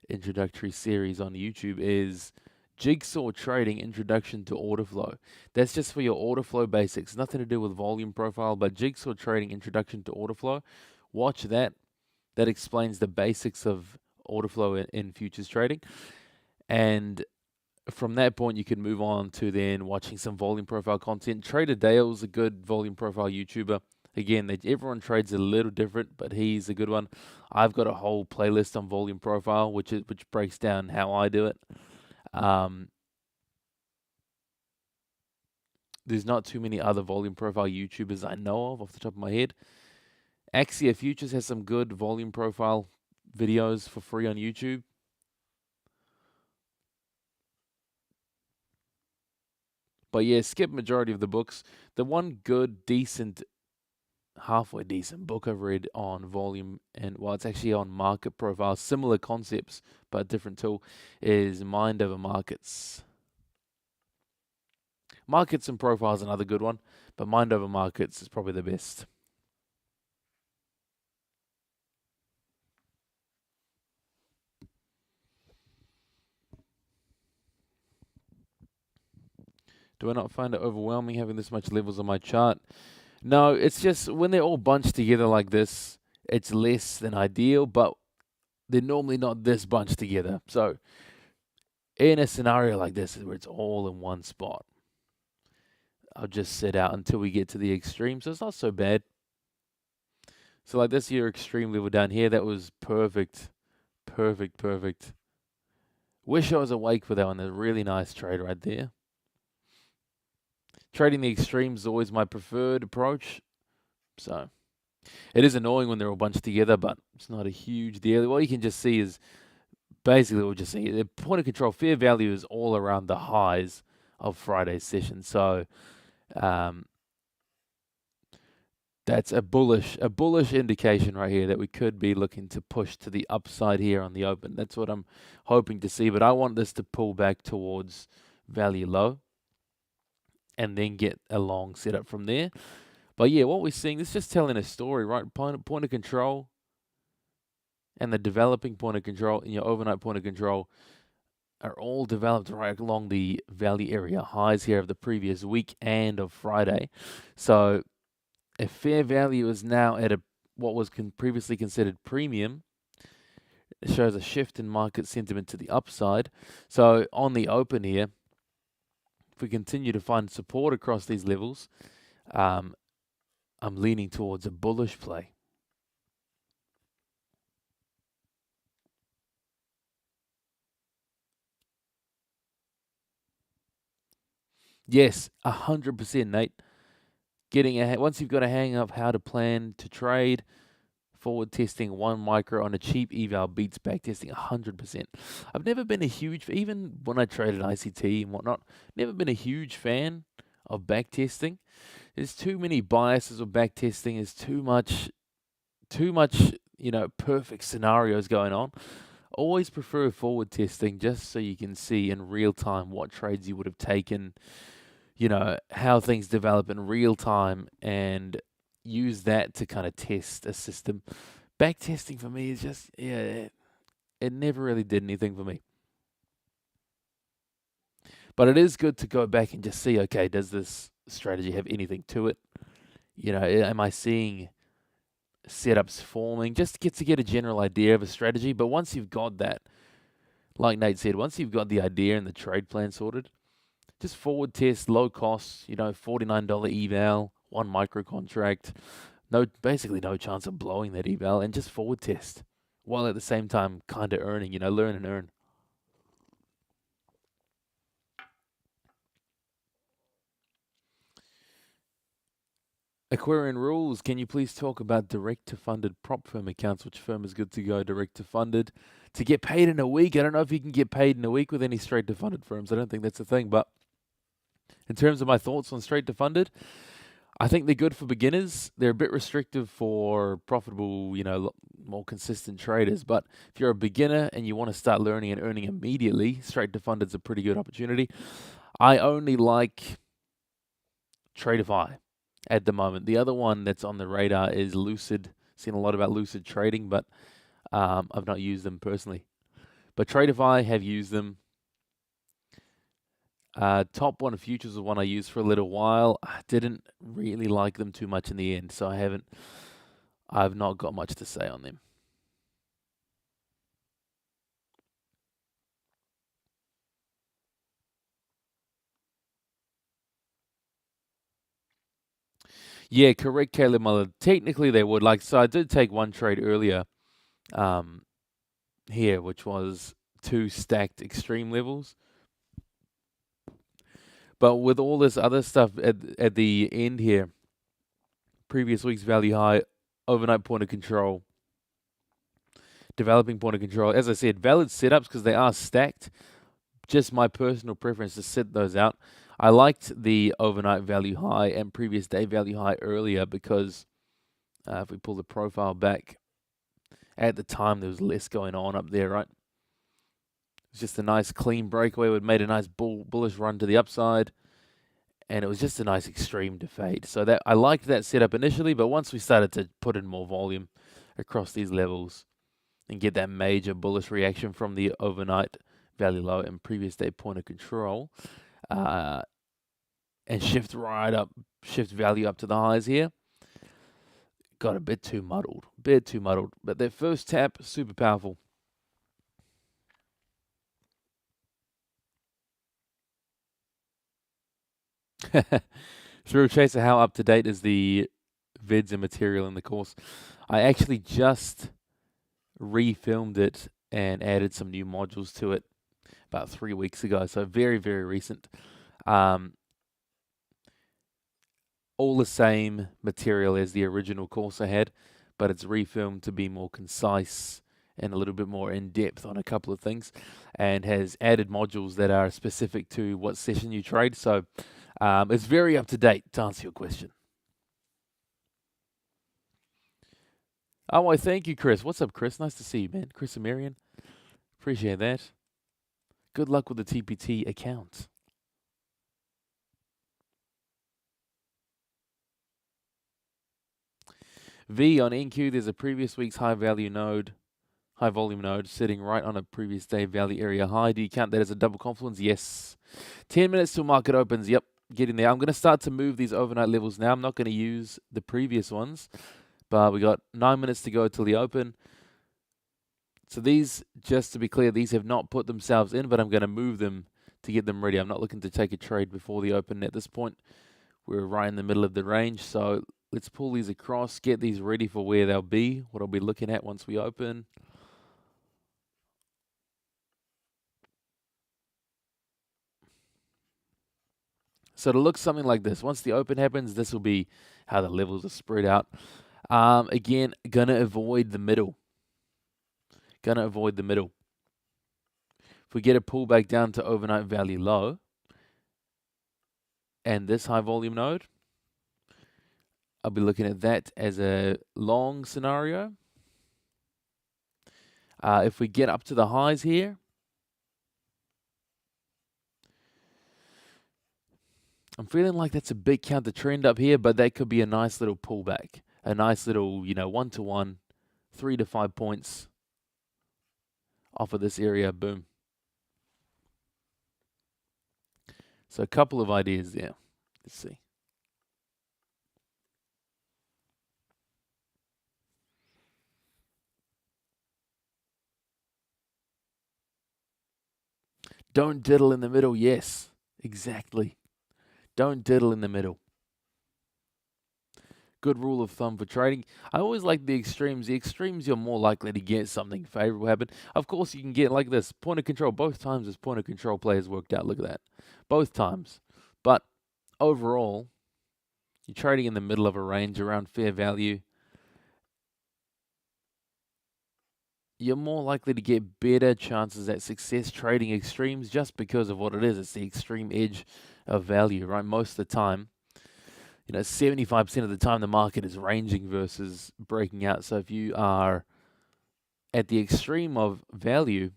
A: introductory series on YouTube is Jigsaw Trading Introduction to Order Flow. That's just for your order flow basics. Nothing to do with volume profile, but Jigsaw Trading Introduction to Order Flow. Watch that. That explains the basics of order flow in futures trading. And from that point, you can move on to then watching some volume profile content. Trader Dale's a good volume profile YouTuber. Again, everyone trades a little different, but he's a good one. I've got a whole playlist on volume profile, which breaks down how I do it. There's not too many other volume profile YouTubers I know of off the top of my head. Axia Futures has some good volume profile videos for free on YouTube. But yeah, skip majority of the books. The one good, decent, halfway decent book I've read on volume, and it's actually on market profile, similar concepts but different tool, is Mind Over Markets. Markets and Profile is another good one, but Mind Over Markets is probably the best. Do I not find it overwhelming having this much levels on my chart? No, it's just when they're all bunched together like this, it's less than ideal, but they're normally not this bunched together. So in a scenario like this where it's all in one spot, I'll just sit out until we get to the extreme. So it's not so bad. So like this here extreme level down here, that was perfect. Perfect. Wish I was awake for that one. A really nice trade right there. Trading the extremes is always my preferred approach. So it is annoying when they're all bunched together, but it's not a huge deal. What you can just see is basically we'll just see the point of control fair value is all around the highs of Friday's session. So that's a bullish indication right here that we could be looking to push to the upside here on the open. That's what I'm hoping to see, but I want this to pull back towards value low and then get a long setup from there. But yeah, what we're seeing, this is just telling a story, right? Point of control and the developing point of control and your overnight point of control are all developed right along the value area highs here of the previous week and of Friday. So if fair value is now at what was previously considered premium, it shows a shift in market sentiment to the upside. So on the open here, if we continue to find support across these levels, I'm leaning towards a bullish play. Yes, 100%, Nate. Once you've got a hang of how to plan to trade, forward testing 1 micro on a cheap eval beats back testing 100%. I've never been a huge, even when I traded ICT and whatnot, never been a huge fan of back testing. There's too many biases with back testing. There's too much, perfect scenarios going on. Always prefer forward testing just so you can see in real time what trades you would have taken, how things develop in real time and use that to kind of test a system. Back testing for me is just, it never really did anything for me. But it is good to go back and just see, okay, does this strategy have anything to it? Am I seeing setups forming? Just to get a general idea of a strategy. But once you've got that, like Nate said, once you've got the idea and the trade plan sorted, just forward test, low cost, $49 eval, one micro contract, basically no chance of blowing that eval, and just forward test while at the same time kind of earning, learn and earn. Aquarian Rules, can you please talk about direct to funded prop firm accounts? Which firm is good to go direct to funded to get paid in a week? I don't know if you can get paid in a week with any straight to funded firms. I don't think that's a thing. But in terms of my thoughts on straight to funded, I think they're good for beginners. They're a bit restrictive for profitable, more consistent traders. But if you're a beginner and you want to start learning and earning immediately, straight to funded is a pretty good opportunity. I only like Tradeify at the moment. The other one that's on the radar is Lucid. Seen a lot about Lucid trading, but I've not used them personally. But Tradeify, have used them. Top One Futures was one I used for a little while. I didn't really like them too much in the end, so I've not got much to say on them. Yeah, correct, Caleb Muller. Technically, they would. So I did take one trade earlier here, which was 2 stacked extreme levels. But with all this other stuff at the end here, previous week's value high, overnight point of control, developing point of control. As I said, valid setups because they are stacked. Just my personal preference to set those out. I liked the overnight value high and previous day value high earlier because if we pull the profile back, at the time there was less going on up there, right? It's just a nice clean breakaway. It made a nice bullish run to the upside, and it was just a nice extreme to fade. So that I liked that setup initially, but once we started to put in more volume across these levels and get that major bullish reaction from the overnight value low and previous day point of control, and shift value up to the highs here, got a bit too muddled. But their first tap, super powerful. Through Chaser, how up to date is the vids and material in the course? I actually just refilmed it and added some new modules to it about 3 weeks ago, so very, very recent. All the same material as the original course I had, but it's refilmed to be more concise and a little bit more in depth on a couple of things, and has added modules that are specific to what session you trade. So it's very up to date to answer your question. Oh, well, thank you, Chris. What's up, Chris? Nice to see you, man. Chris and Marion. Appreciate that. Good luck with the TPT account. V on NQ, there's a previous week's high volume node sitting right on a previous day value area high. Do you count that as a double confluence? Yes. 10 minutes till market opens. Yep, getting there. I'm going to start to move these overnight levels now. I'm not going to use the previous ones, but we got 9 minutes to go till the open. So these, just to be clear, these have not put themselves in, but I'm going to move them to get them ready. I'm not looking to take a trade before the open at this point. We're right in the middle of the range, so let's pull these across, get these ready for where they'll be, what I'll be looking at once we open. So it'll look something like this. Once the open happens, this will be how the levels are spread out. Again, gonna avoid the middle. If we get a pullback down to overnight value low, and this high volume node, I'll be looking at that as a long scenario. If we get up to the highs here, I'm feeling like that's a big counter trend up here, but that could be a nice little pullback. A nice little, 1-to-1, 3 to 5 points off of this area, boom. So a couple of ideas there. Let's see. Don't diddle in the middle. Yes, exactly. Don't diddle in the middle. Good rule of thumb for trading. I always like the extremes. The extremes, you're more likely to get something favorable happen. Of course, you can get like this point of control. Both times this point of control play has worked out. Look at that. Both times. But overall, you're trading in the middle of a range around fair value. You're more likely to get better chances at success trading extremes just because of what it is. It's the extreme edge of value, right? Most of the time, 75% of the time the market is ranging versus breaking out. So if you are at the extreme of value,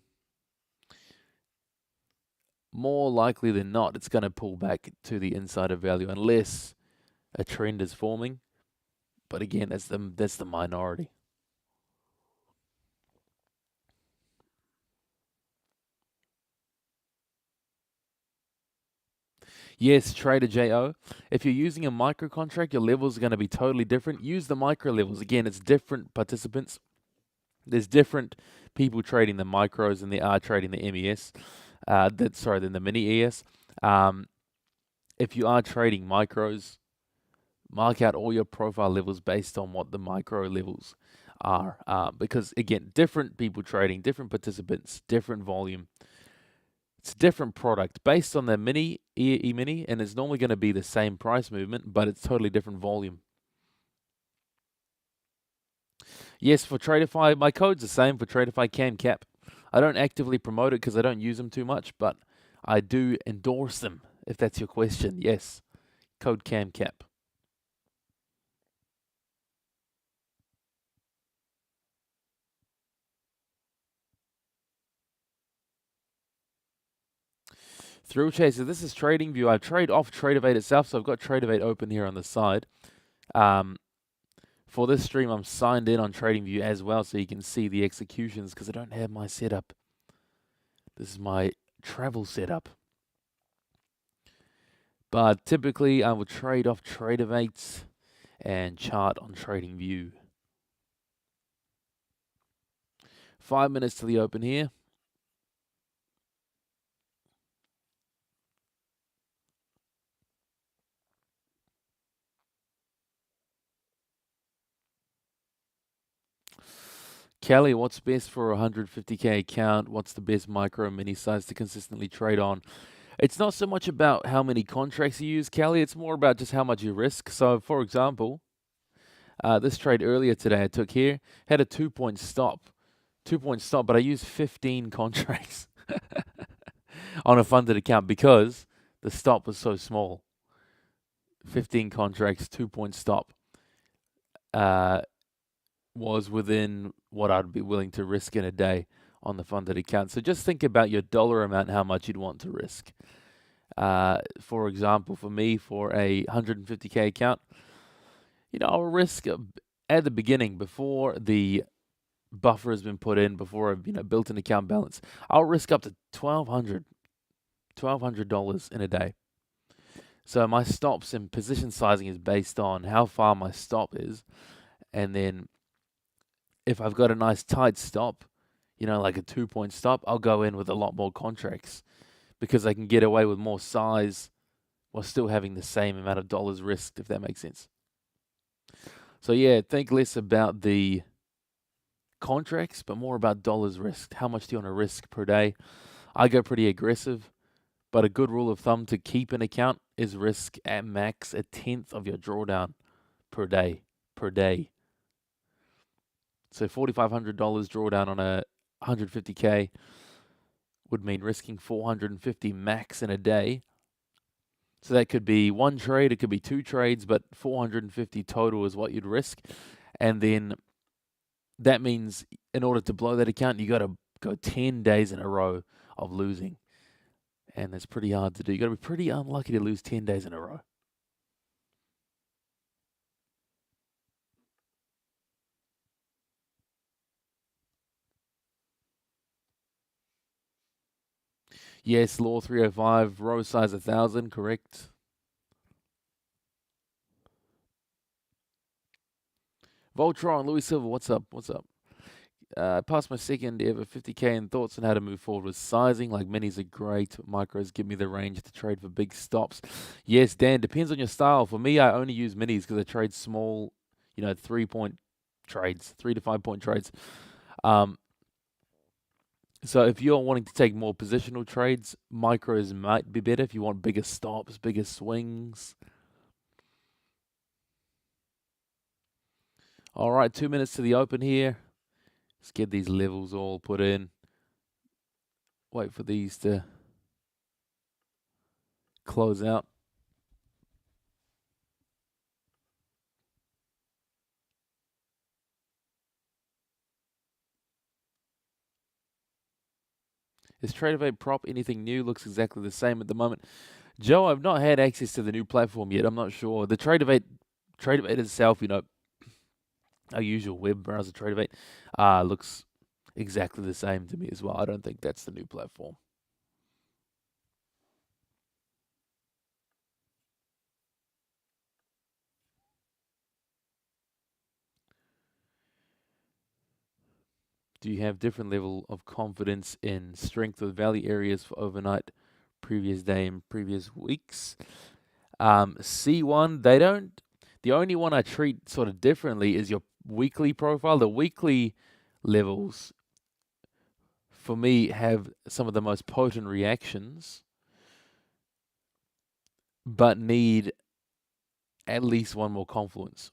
A: more likely than not, it's going to pull back to the inside of value unless a trend is forming. But again, that's the minority. Yes, Trader JO. If you're using a micro contract, your levels are going to be totally different. Use the micro levels. Again, it's different participants. There's different people trading the micros than they are trading the MES. Than the mini ES. If you are trading micros, mark out all your profile levels based on what the micro levels are. Because again, different people trading, different participants, different volume. It's a different product based on the mini E-mini, and it's normally going to be the same price movement, but it's totally different volume. Yes, for Tradeify, my code's the same for Tradeify Cam Cap. I don't actively promote it because I don't use them too much, but I do endorse them, if that's your question. Yes, code Cam Cap. Thrill Chaser, this is TradingView. I trade off Tradeovate itself, so I've got Tradeovate open here on the side. For this stream, I'm signed in on TradingView as well, so you can see the executions because I don't have my setup. This is my travel setup. But typically, I will trade off Tradeovate and chart on TradingView. 5 minutes to the open here. Kelly, what's best for a 150k account? What's the best micro and mini size to consistently trade on? It's not so much about how many contracts you use, Kelly. It's more about just how much you risk. So, for example, this trade earlier today I took here had a 2-point stop. 2-point stop, but I used 15 contracts on a funded account because the stop was so small. 15 contracts, 2-point stop. Was within what I'd be willing to risk in a day on the funded account. So just think about your dollar amount, how much you'd want to risk. For example, for me, for a 150k account, I'll risk at the beginning before the buffer has been put in, before I've built an account balance. I'll risk up to $1,200 in a day. So my stops and position sizing is based on how far my stop is, and then if I've got a nice tight stop, like a 2-point stop, I'll go in with a lot more contracts because I can get away with more size while still having the same amount of dollars risked, if that makes sense. So yeah, think less about the contracts, but more about dollars risked. How much do you want to risk per day? I go pretty aggressive, but a good rule of thumb to keep an account is risk at max a tenth of your drawdown per day. So $4,500 drawdown on a 150k would mean risking 450 max in a day. So that could be one trade, it could be two trades, but 450 total is what you'd risk. And then that means in order to blow that account, you got to go 10 days in a row of losing. And that's pretty hard to do. You got to be pretty unlucky to lose 10 days in a row. Yes, law 305, row size 1,000, correct. Voltron, Louis Silver, what's up? What's up? I passed my second ever 50K and thoughts on how to move forward with sizing. Like minis are great, but micros give me the range to trade for big stops. Yes, Dan, depends on your style. For me, I only use minis because I trade small, 3-point trades, 3 to 5 point trades. So if you're wanting to take more positional trades, micros might be better if you want bigger stops, bigger swings. All right, 2 minutes to the open here. Let's get these levels all put in. Wait for these to close out. Is TradeAvate prop anything new? Looks exactly the same at the moment. Joe, I've not had access to the new platform yet. I'm not sure. The TradeAvate itself, our usual web browser TradeAvate, looks exactly the same to me as well. I don't think that's the new platform. Do you have different level of confidence in strength or value areas for overnight, previous day, and previous weeks? C1, they don't. The only one I treat sort of differently is your weekly profile. The weekly levels, for me, have some of the most potent reactions, but need at least one more confluence.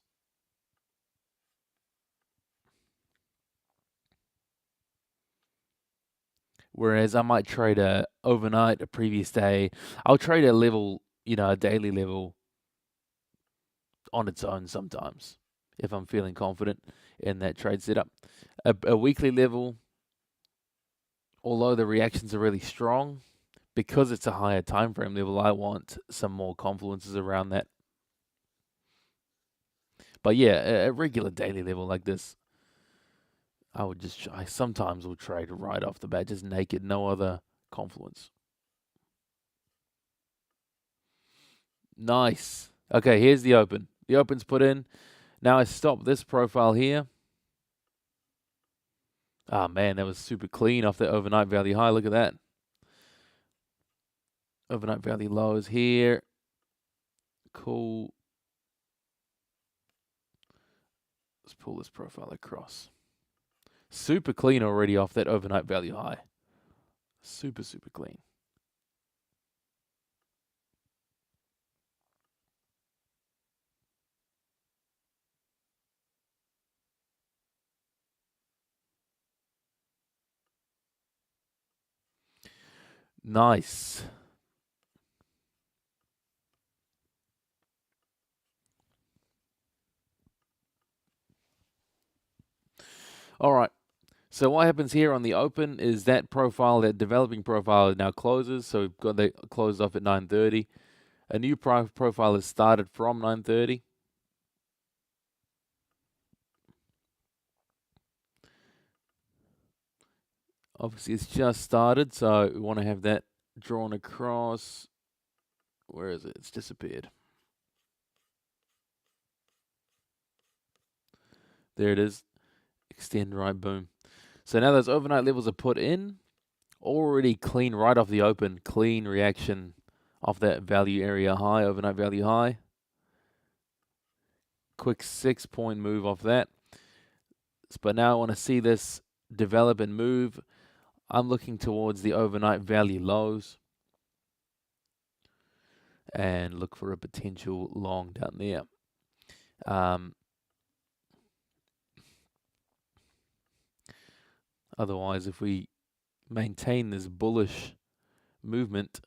A: Whereas I might trade a overnight, a previous day. I'll trade a level, a daily level on its own sometimes if I'm feeling confident in that trade setup. A weekly level, although the reactions are really strong, because it's a higher time frame level, I want some more confluences around that. But yeah, a regular daily level like this, I sometimes will trade right off the bat, just naked, no other confluence. Nice. Okay, here's the open. The open's put in. Now I stop this profile here. Ah, man, that was super clean off the overnight value high. Look at that. Overnight value lows here. Cool. Let's pull this profile across. Super clean already off that overnight value high. Super, super clean. Nice. All right. So what happens here on the open is that profile, that developing profile, now closes. So we've got that closed off at 9:30. A new profile is started from 9:30. Obviously, it's just started, so we want to have that drawn across. Where is it? It's disappeared. There it is. Extend right, boom. So now those overnight levels are put in. Already clean right off the open. Clean reaction off that value area high, overnight value high. Quick 6-point move off that. But now I want to see this develop and move. I'm looking towards the overnight value lows and look for a potential long down there. Otherwise, if we maintain this bullish movement,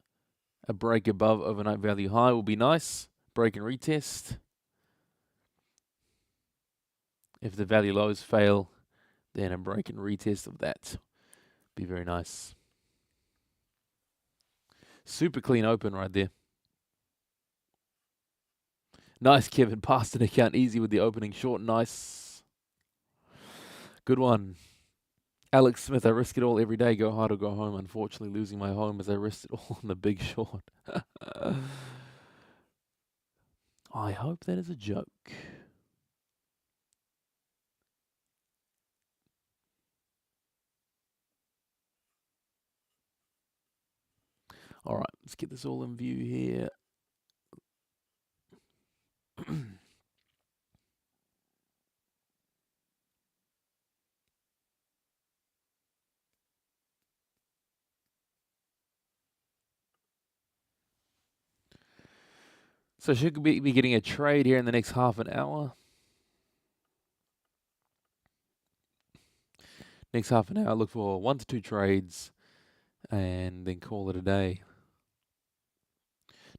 A: a break above overnight value high will be nice. Break and retest. If the value lows fail, then a break and retest of that. Be very nice. Super clean open right there. Nice, Kevin. Passed an account easy with the opening short. Nice. Good one. Alex Smith, I risk it all every day, go hard or go home. Unfortunately, losing my home as I risked it all on the big short. I hope that is a joke. All right, let's get this all in view here. So should be getting a trade here in the next half an hour. Next half an hour, look for 1 to 2 trades and then call it a day.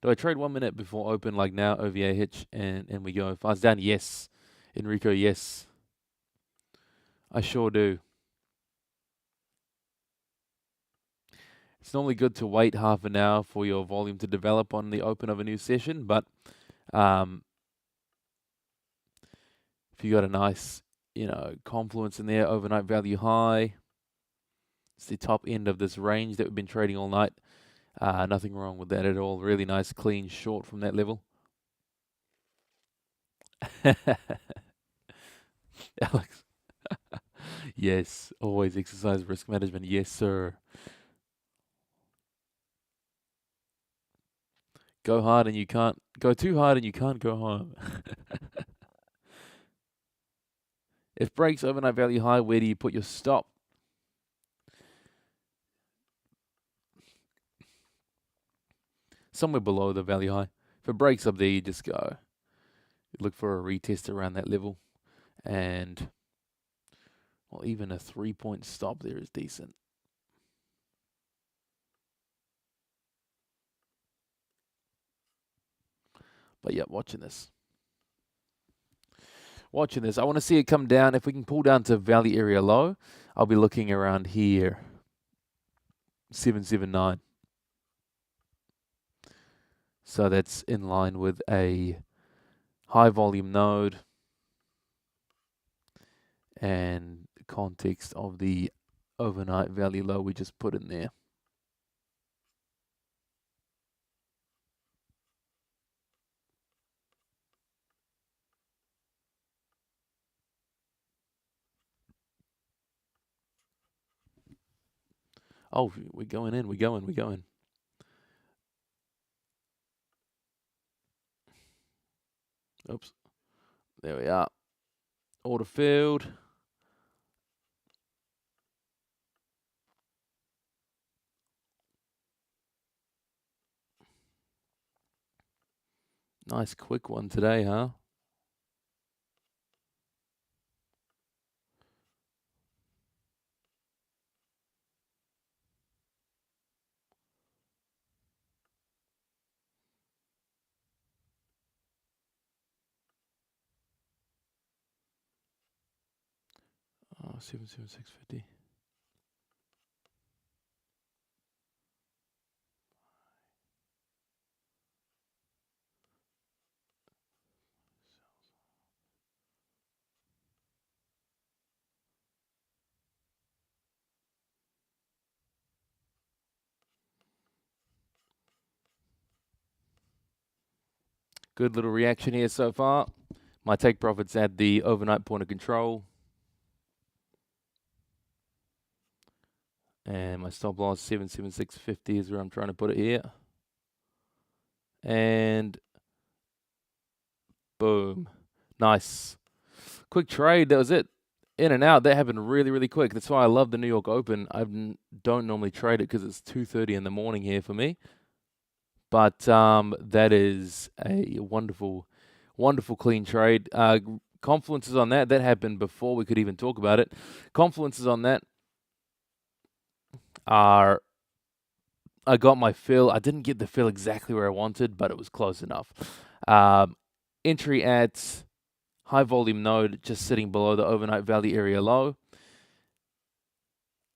A: Do I trade 1 minute before open like now, OVA hitch, and we go fast down? Yes. Enrico, yes. I sure do. It's normally good to wait half an hour for your volume to develop on the open of a new session, but if you got a nice, confluence in there, overnight value high, it's the top end of this range that we've been trading all night. Nothing wrong with that at all. Really nice, clean short from that level. Alex. Yes, always exercise risk management. Yes, sir. Go hard and you can't go too hard and you can't go home. If breaks overnight value high, where do you put your stop? Somewhere below the value high. If it breaks up there, you just go. You look for a retest around that level. And, well, even a 3-point stop there is decent. But yeah, watching this. I want to see it come down. If we can pull down to value area low, I'll be looking around here. 779. So that's in line with a high volume node and the context of the overnight value low we just put in there. Oh, we're going in, we're going. Oops. There we are. Order filled. Nice quick one today, huh? Oh, 77650. Good little reaction here so far. My take profits at the overnight point of control. And my stop loss 77650 is where I'm trying to put it here. And boom. Nice. Quick trade. That was it. In and out. That happened really, really quick. That's why I love the New York Open. I don't normally trade it because it's 2:30 in the morning here for me. But that is a wonderful, wonderful clean trade. Confluences on that. That happened before we could even talk about it. Confluences on that are, I got my fill. I didn't get the fill exactly where I wanted, but it was close enough. Entry at high volume node, just sitting below the overnight value area low.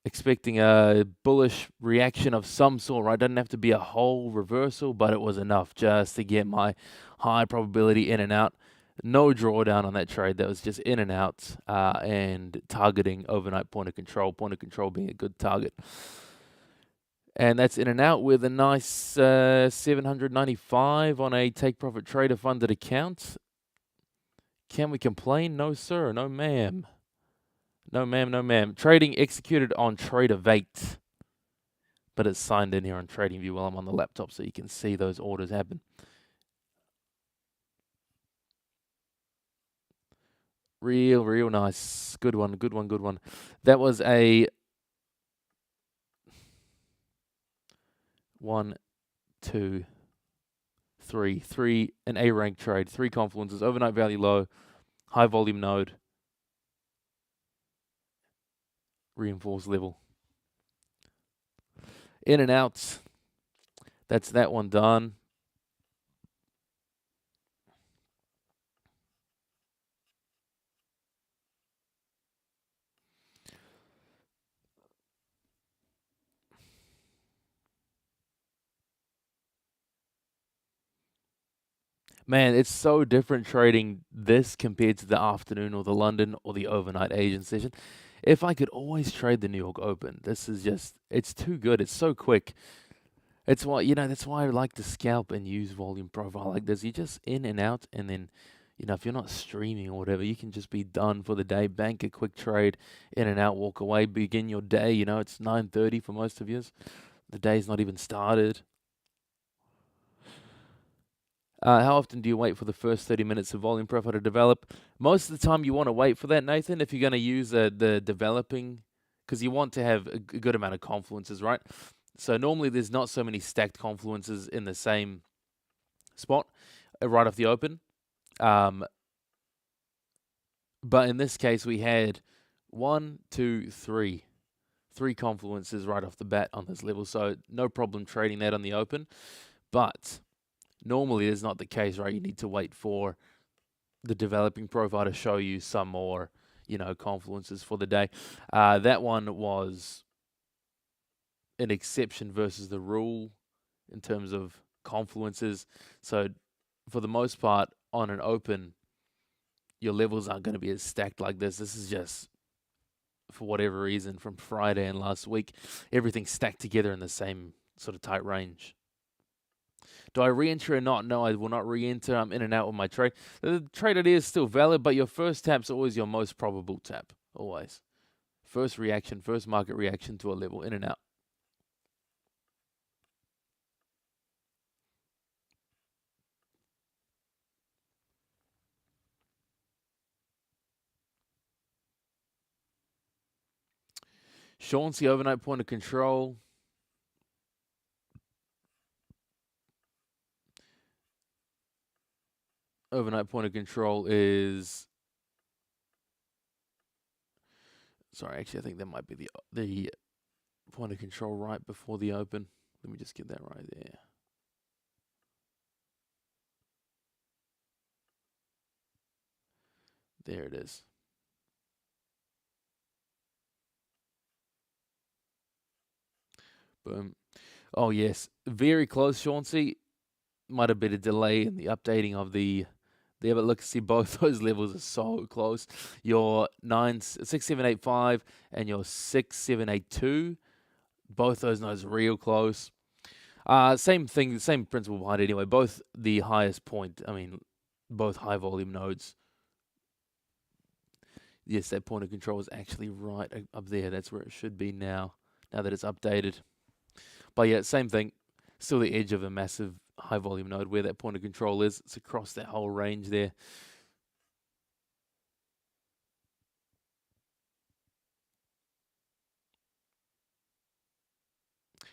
A: Expecting a bullish reaction of some sort, right? Doesn't have to be a whole reversal, but it was enough just to get my high probability in and out. No drawdown on that trade. That was just in and out and targeting overnight point of control being a good target. And that's in and out with a nice 795 on a take profit trader funded account. Can we complain? No, sir. No, ma'am. No, ma'am. No, ma'am. Trading executed on Trader8, but it's signed in here on TradingView while I'm on the laptop so you can see those orders happen. Real nice. Good one. That was a 1, 2, 3, an A rank trade, 3 confluences, overnight value low, high volume node, reinforced level. In and out. That's that one done. Man, it's so different trading this compared to the afternoon or the London or the overnight Asian session. If I could always trade the New York Open, this is just, it's too good. It's so quick. It's why, that's why I like to scalp and use volume profile like this. You just in and out, and then, if you're not streaming or whatever, you can just be done for the day, bank a quick trade, in and out, walk away, begin your day. It's 9:30 for most of you. The day's not even started. How often do you wait for the first 30 minutes of volume profile to develop? Most of the time you want to wait for that, Nathan, if you're going to use the developing, because you want to have a good amount of confluences, right? So normally there's not so many stacked confluences in the same spot right off the open. But in this case, we had 1, 2, 3 confluences right off the bat on this level. So no problem trading that on the open. But normally it's not the case, right? You need to wait for the developing profile to show you some more, confluences for the day. That one was an exception versus the rule in terms of confluences. So for the most part, on an open, your levels aren't going to be as stacked like this. This is just, for whatever reason, from Friday and last week, everything's stacked together in the same sort of tight range. Do I re-enter or not? No, I will not re-enter. I'm in and out with my trade. The trade idea is still valid, but your first tap's always your most probable tap. Always. First reaction, first market reaction to a level, in and out. Chauncey, overnight point of control. Overnight point of control is... Sorry, actually, I think that might be the point of control right before the open. Let me just get that right there. There it is. Boom. Oh, yes. Very close, Chauncey. Might have been a delay in the updating of the there, but look, see, both those levels are so close. Your 6785 and your 6782, both those nodes are real close. Same thing, same principle behind it anyway. Both the highest point, both high volume nodes. Yes, that point of control is actually right up there. That's where it should be now that it's updated. But yeah, same thing. Still the edge of a massive high volume node where that point of control is. It's across that whole range there.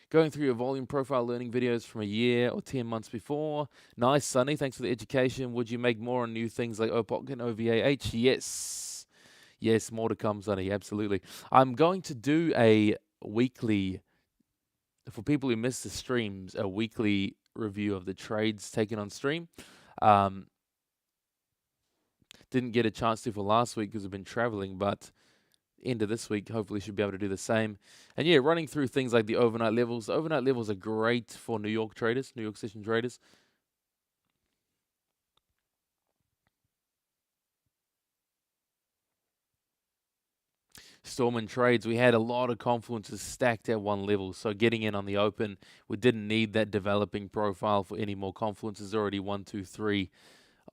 A: Going through your volume profile learning videos from a year or 10 months before. Nice, Sonny. Thanks for the education. Would you make more on new things like OPOC and OVAH? Yes. Yes, more to come, Sonny. Absolutely. I'm going to do a weekly, for people who miss the streams, a weekly review of the trades taken on stream. Didn't get a chance to for last week because I've been traveling, but end of this week, hopefully should be able to do the same. And yeah, running through things like the overnight levels. The overnight levels are great for New York traders, New York session traders. storm and trades, we had a lot of confluences stacked at one level. So getting in on the open, we didn't need that developing profile for any more confluences. Already 1, 2, 3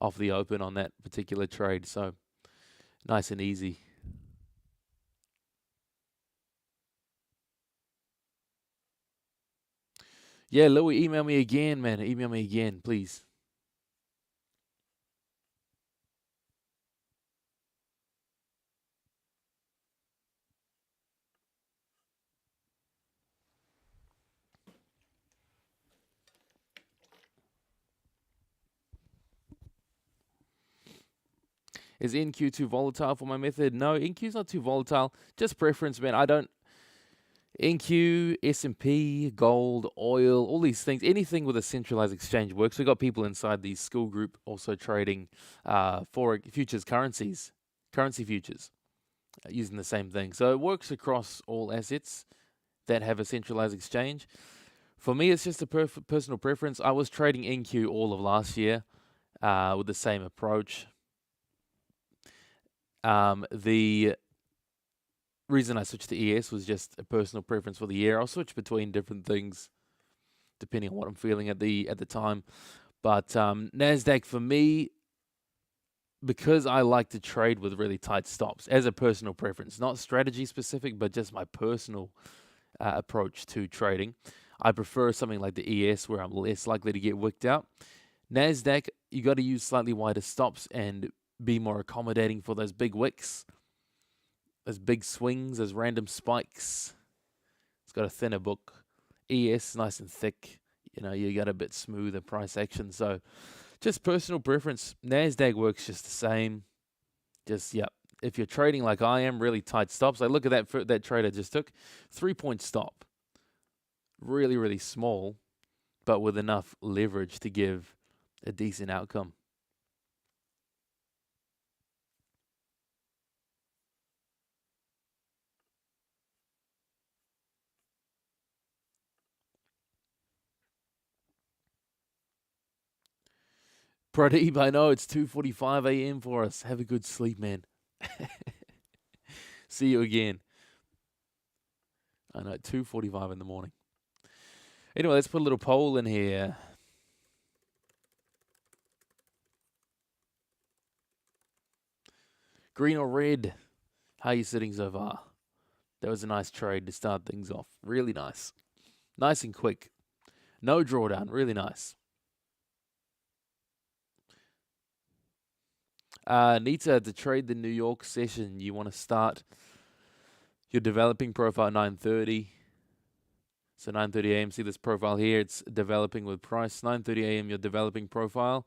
A: off the open on that particular trade. So nice and easy. Yeah, Louis, email me again, man. Email me again, please. Is NQ too volatile for my method? No, NQ's not too volatile. Just preference, man. I don't NQ, S&P, gold, oil, all these things, anything with a centralized exchange works. We've got people inside the school group also trading for futures currency futures, using the same thing. So it works across all assets that have a centralized exchange. For me, it's just a personal preference. I was trading NQ all of last year with the same approach. The reason I switched to ES was just a personal preference for the year. I'll switch between different things depending on what I'm feeling at the time. But Nasdaq for me, because I like to trade with really tight stops as a personal preference, not strategy specific, but just my personal approach to trading. I prefer something like the ES where I'm less likely to get wicked out. Nasdaq, you got to use slightly wider stops and be more accommodating for those big wicks, those big swings, those random spikes. It's got a thinner book. ES, nice and thick. You got a bit smoother price action. So just personal preference. NASDAQ works just the same. Just, yeah. If you're trading like I am, really tight stops. Like look at that trade I just took. 3-point stop. Really, really small, but with enough leverage to give a decent outcome. Pradeep, I know it's 2:45 a.m. for us. Have a good sleep, man. See you again. I know, 2:45 in the morning. Anyway, let's put a little poll in here. Green or red? How are you sitting so far? That was a nice trade to start things off. Really nice. Nice and quick. No drawdown. Really nice. Nita, to trade the New York session, you want to start your developing profile at 9:30. So 9:30 a.m. See this profile here? It's developing with price. 9:30 a.m. Your developing profile,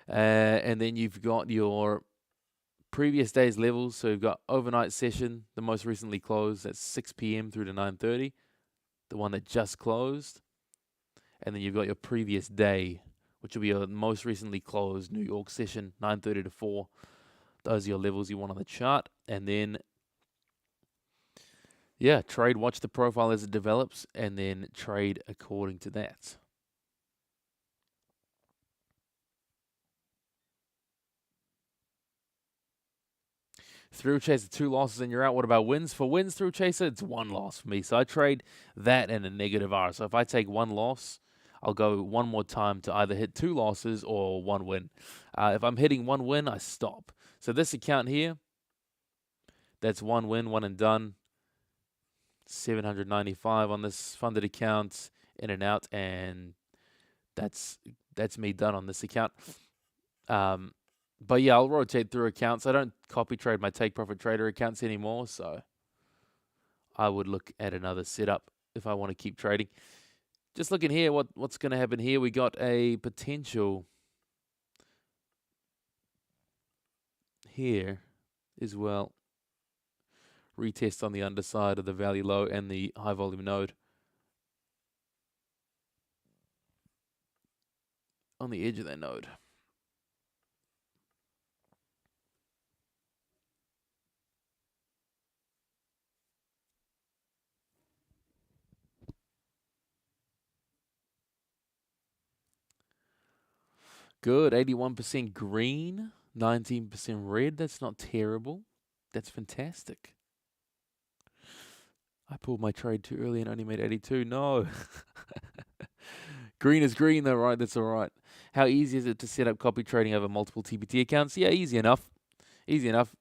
A: and then you've got your previous day's levels. So you've got overnight session, the most recently closed at 6 p.m. through to 9:30, the one that just closed, and then you've got your previous day, which will be your most recently closed New York session, 9:30 to 4. Those are your levels you want on the chart, and then trade, watch the profile as it develops, and then trade according to that. Through Chaser, 2 losses and you're out. What about wins? For wins, Through Chaser, it's 1 loss for me. So I trade that and a negative R. So if I take 1 loss, I'll go one more time to either hit 2 losses or 1 win. If I'm hitting 1 win, I stop. So this account here, that's 1 win, 1 and done. 795 on this funded account, in and out, and that's me done on this account. But yeah, I'll rotate through accounts. I don't copy trade my take profit trader accounts anymore, so I would look at another setup if I want to keep trading. Just looking here, what's going to happen here? We got a potential here as well. Retest on the underside of the value low and the high volume node. On the edge of that node. Good, 81% green, 19% red. That's not terrible. That's fantastic. I pulled my trade too early and only made 82. No. Green is green though, right? That's all right. How easy is it to set up copy trading over multiple TPT accounts? Yeah, easy enough. Easy enough.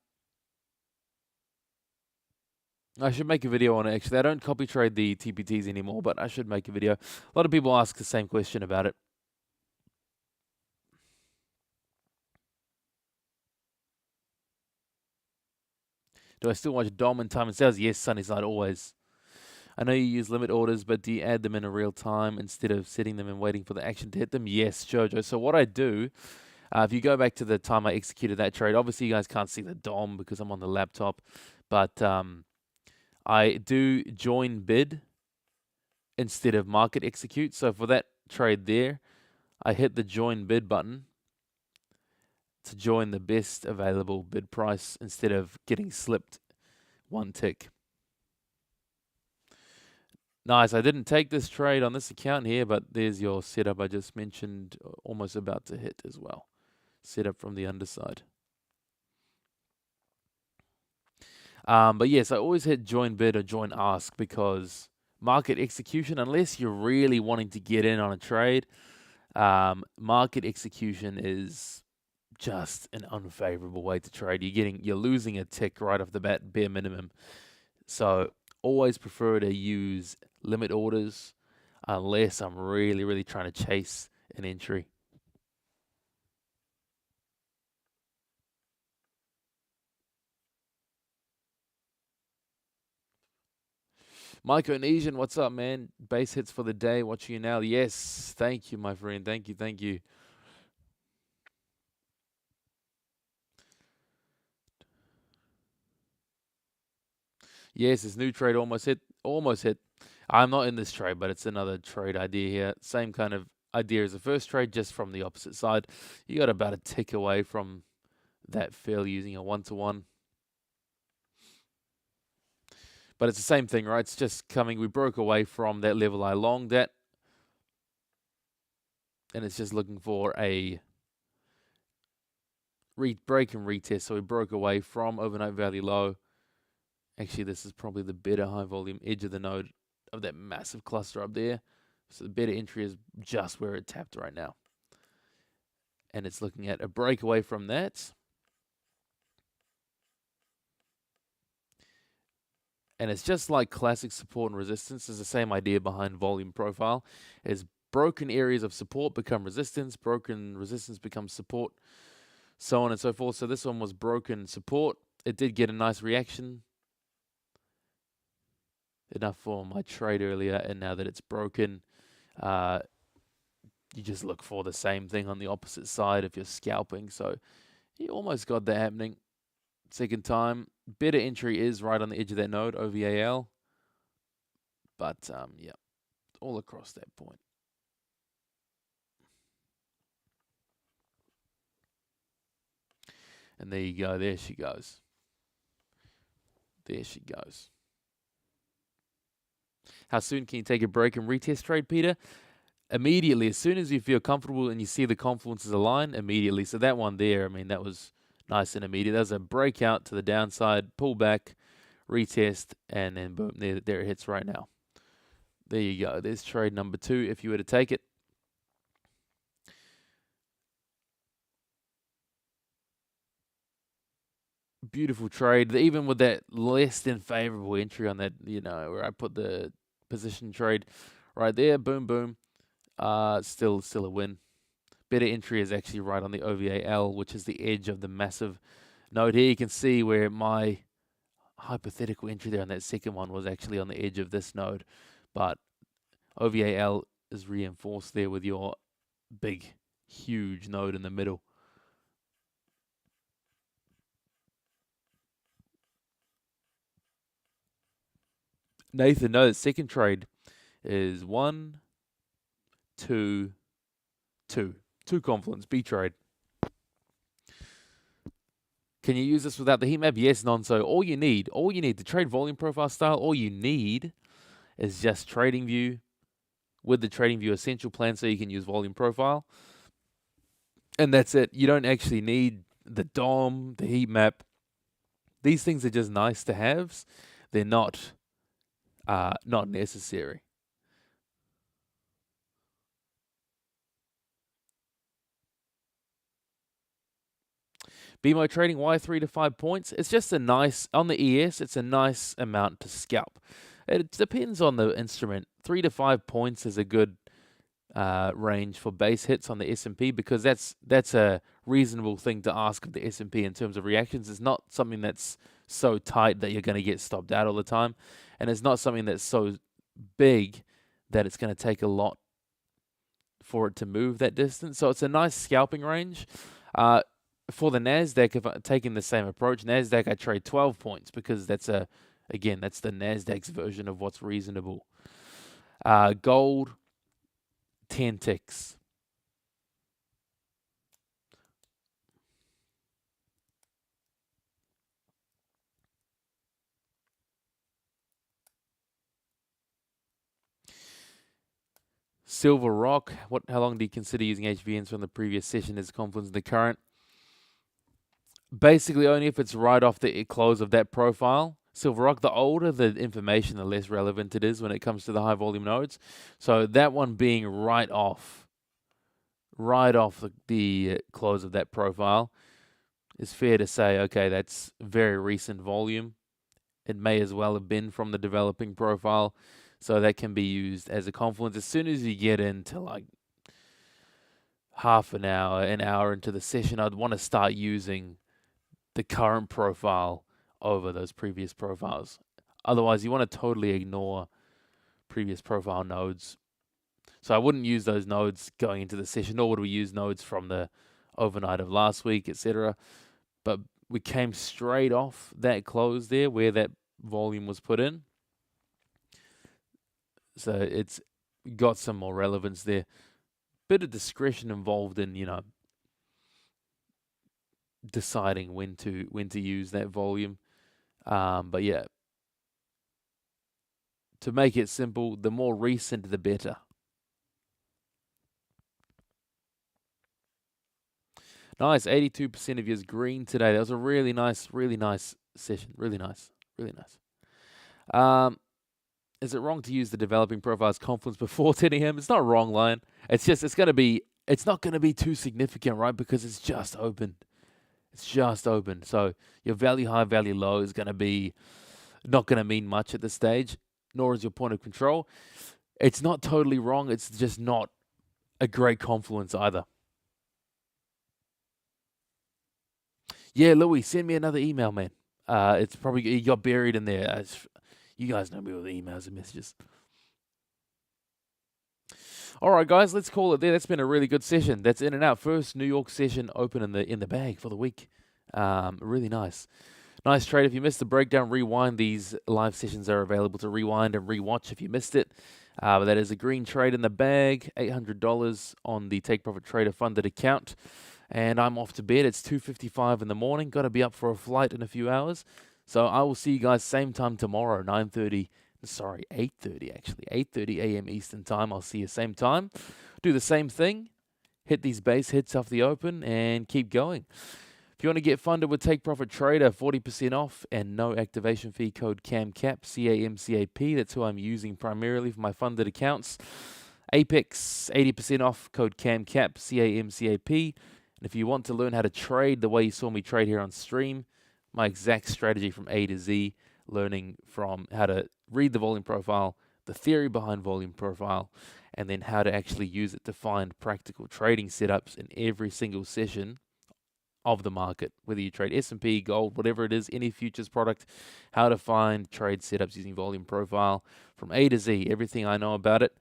A: I should make a video on it, actually. I don't copy trade the TPTs anymore, but I should make a video. A lot of people ask the same question about it. Do I still watch Dom and time and sales? Yes, sunny side, always. I know you use limit orders, but do you add them in a real time instead of setting them and waiting for the action to hit them? Yes, Jojo. So what I do, if you go back to the time I executed that trade, obviously you guys can't see the DOM because I'm on the laptop, but I do join bid instead of market execute. So for that trade there, I hit the join bid button to join the best available bid price instead of getting slipped one tick. Nice. I didn't take this trade on this account here, but there's your setup I just mentioned, almost about to hit as well. Setup from the underside. But yes, I always hit join bid or join ask because market execution, unless you're really wanting to get in on a trade, market execution is just an unfavorable way to trade. You're losing a tick right off the bat, bare minimum. So always prefer to use limit orders unless I'm really, really trying to chase an entry. Mike Onesian, what's up, man? Base hits for the day. Watching you now. Yes, thank you, my friend. Thank you, thank you. Yes, this new trade almost hit. Almost hit. I'm not in this trade, but it's another trade idea here. Same kind of idea as the first trade, just from the opposite side. You got about a tick away from that fill using a 1-to-1. But it's the same thing, right? It's just coming. We broke away from that level I longed at. And it's just looking for a break and retest. So we broke away from overnight value low. Actually, this is probably the better high volume edge of the node of that massive cluster up there. So the better entry is just where it tapped right now. And it's looking at a breakaway from that. And it's just like classic support and resistance. It's the same idea behind volume profile. Is broken areas of support become resistance, broken resistance becomes support, so on and so forth. So this one was broken support. It did get a nice reaction. Enough for my trade earlier, and now that it's broken, you just look for the same thing on the opposite side if you're scalping. So you almost got that happening. Second time, better entry is right on the edge of that node, OVAL. But yeah, all across that point. And there you go. There she goes. There she goes. How soon can you take a break and retest trade, Peter? Immediately. As soon as you feel comfortable and you see the confluences align, immediately. So that one there, I mean, that was nice and immediate. That was a breakout to the downside, pull back, retest, and then boom, there it hits right now. There you go. There's trade number 2 if you were to take it. Beautiful trade. Even with that less than favorable entry on that, where I put the position trade right there, boom, boom. Still a win. Better entry is actually right on the OVAL, which is the edge of the massive node here. You can see where my hypothetical entry there on that second one was actually on the edge of this node. But OVAL is reinforced there with your big, huge node in the middle. Nathan, no, the second trade is 1, 2, 2. 2 confluence, B trade. Can you use this without the heat map? Yes, non. So all you need to trade volume profile style, all you need is just TradingView with the TradingView essential plan so you can use volume profile. And that's it. You don't actually need the DOM, the heat map. These things are just nice to haves. They're not not necessary. BMO trading, why 3 to 5 points? It's just a nice, on the ES, it's a nice amount to scalp. It depends on the instrument. 3 to 5 points is a good range for base hits on the S&P because that's a reasonable thing to ask of the S&P in terms of reactions. It's not something that's so tight that you're going to get stopped out all the time, and it's not something that's so big that it's going to take a lot for it to move that distance. So it's a nice scalping range. For the Nasdaq, if I'm taking the same approach, Nasdaq I trade 12 points because that's the Nasdaq's version of what's reasonable. Gold, 10 ticks. Silver Rock, how long do you consider using HVNs from the previous session as confluence in the current? Basically, only if it's right off the close of that profile. Silver Rock, the older the information, the less relevant it is when it comes to the high volume nodes. So that one being right off the close of that profile, it's fair to say, okay, that's very recent volume. It may as well have been from the developing profile. So that can be used as a confluence. As soon as you get into like half an hour into the session, I'd want to start using the current profile over those previous profiles. Otherwise, you want to totally ignore previous profile nodes. So I wouldn't use those nodes going into the session, nor would we use nodes from the overnight of last week, etc. But we came straight off that close there where that volume was put in. So it's got some more relevance there. Bit of discretion involved in, deciding when to use that volume. But yeah, to make it simple, the more recent, the better. Nice, 82% of yours green today. That was a really nice session. Really nice. Is it wrong to use the developing profiles confluence before 10 a.m.? It's not wrong, Lion. It's just, it's not going to be too significant, right? Because it's just open. So your value high, value low is going to be not going to mean much at this stage, nor is your point of control. It's not totally wrong. It's just not a great confluence either. Yeah, Louis, send me another email, man. It's probably, you got buried in there. You guys know me with emails and messages. All right, guys, let's call it there. That's been a really good session. That's in and out. First New York session open in the bag for the week. Really nice. Nice trade. If you missed the breakdown, rewind. These live sessions are available to rewind and rewatch if you missed it. But that is a green trade in the bag, $800 on the Take Profit Trader funded account. And I'm off to bed. It's 2:55 in the morning. Got to be up for a flight in a few hours. So I will see you guys same time tomorrow, 8:30 actually, 8:30 a.m. Eastern time. I'll see you same time. Do the same thing. Hit these base hits off the open and keep going. If you want to get funded with Take Profit Trader, 40% off and no activation fee, code CAMCAP, CAMCAP. That's who I'm using primarily for my funded accounts. Apex, 80% off, code CAMCAP, CAMCAP. And if you want to learn how to trade the way you saw me trade here on stream, my exact strategy from A to Z, learning from how to read the volume profile, the theory behind volume profile, and then how to actually use it to find practical trading setups in every single session of the market, whether you trade S&P, gold, whatever it is, any futures product, how to find trade setups using volume profile from A to Z, everything I know about it.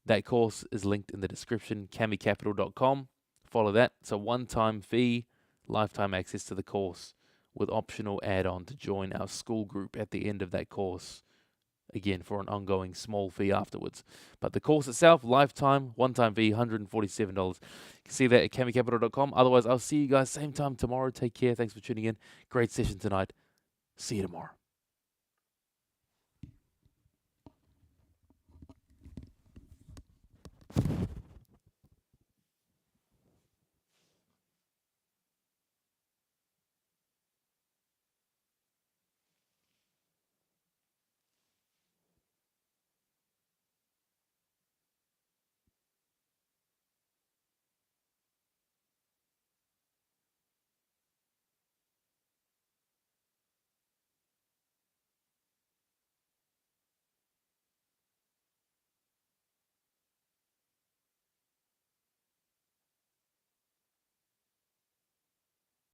A: That course is linked in the description, camicapital.com. Follow that. It's a one-time fee, lifetime access to the course with optional add-on to join our school group at the end of that course. Again, for an ongoing small fee afterwards. But the course itself, lifetime, one-time fee, $147. You can see that at camicapital.com. Otherwise, I'll see you guys same time tomorrow. Take care. Thanks for tuning in. Great session tonight. See you tomorrow.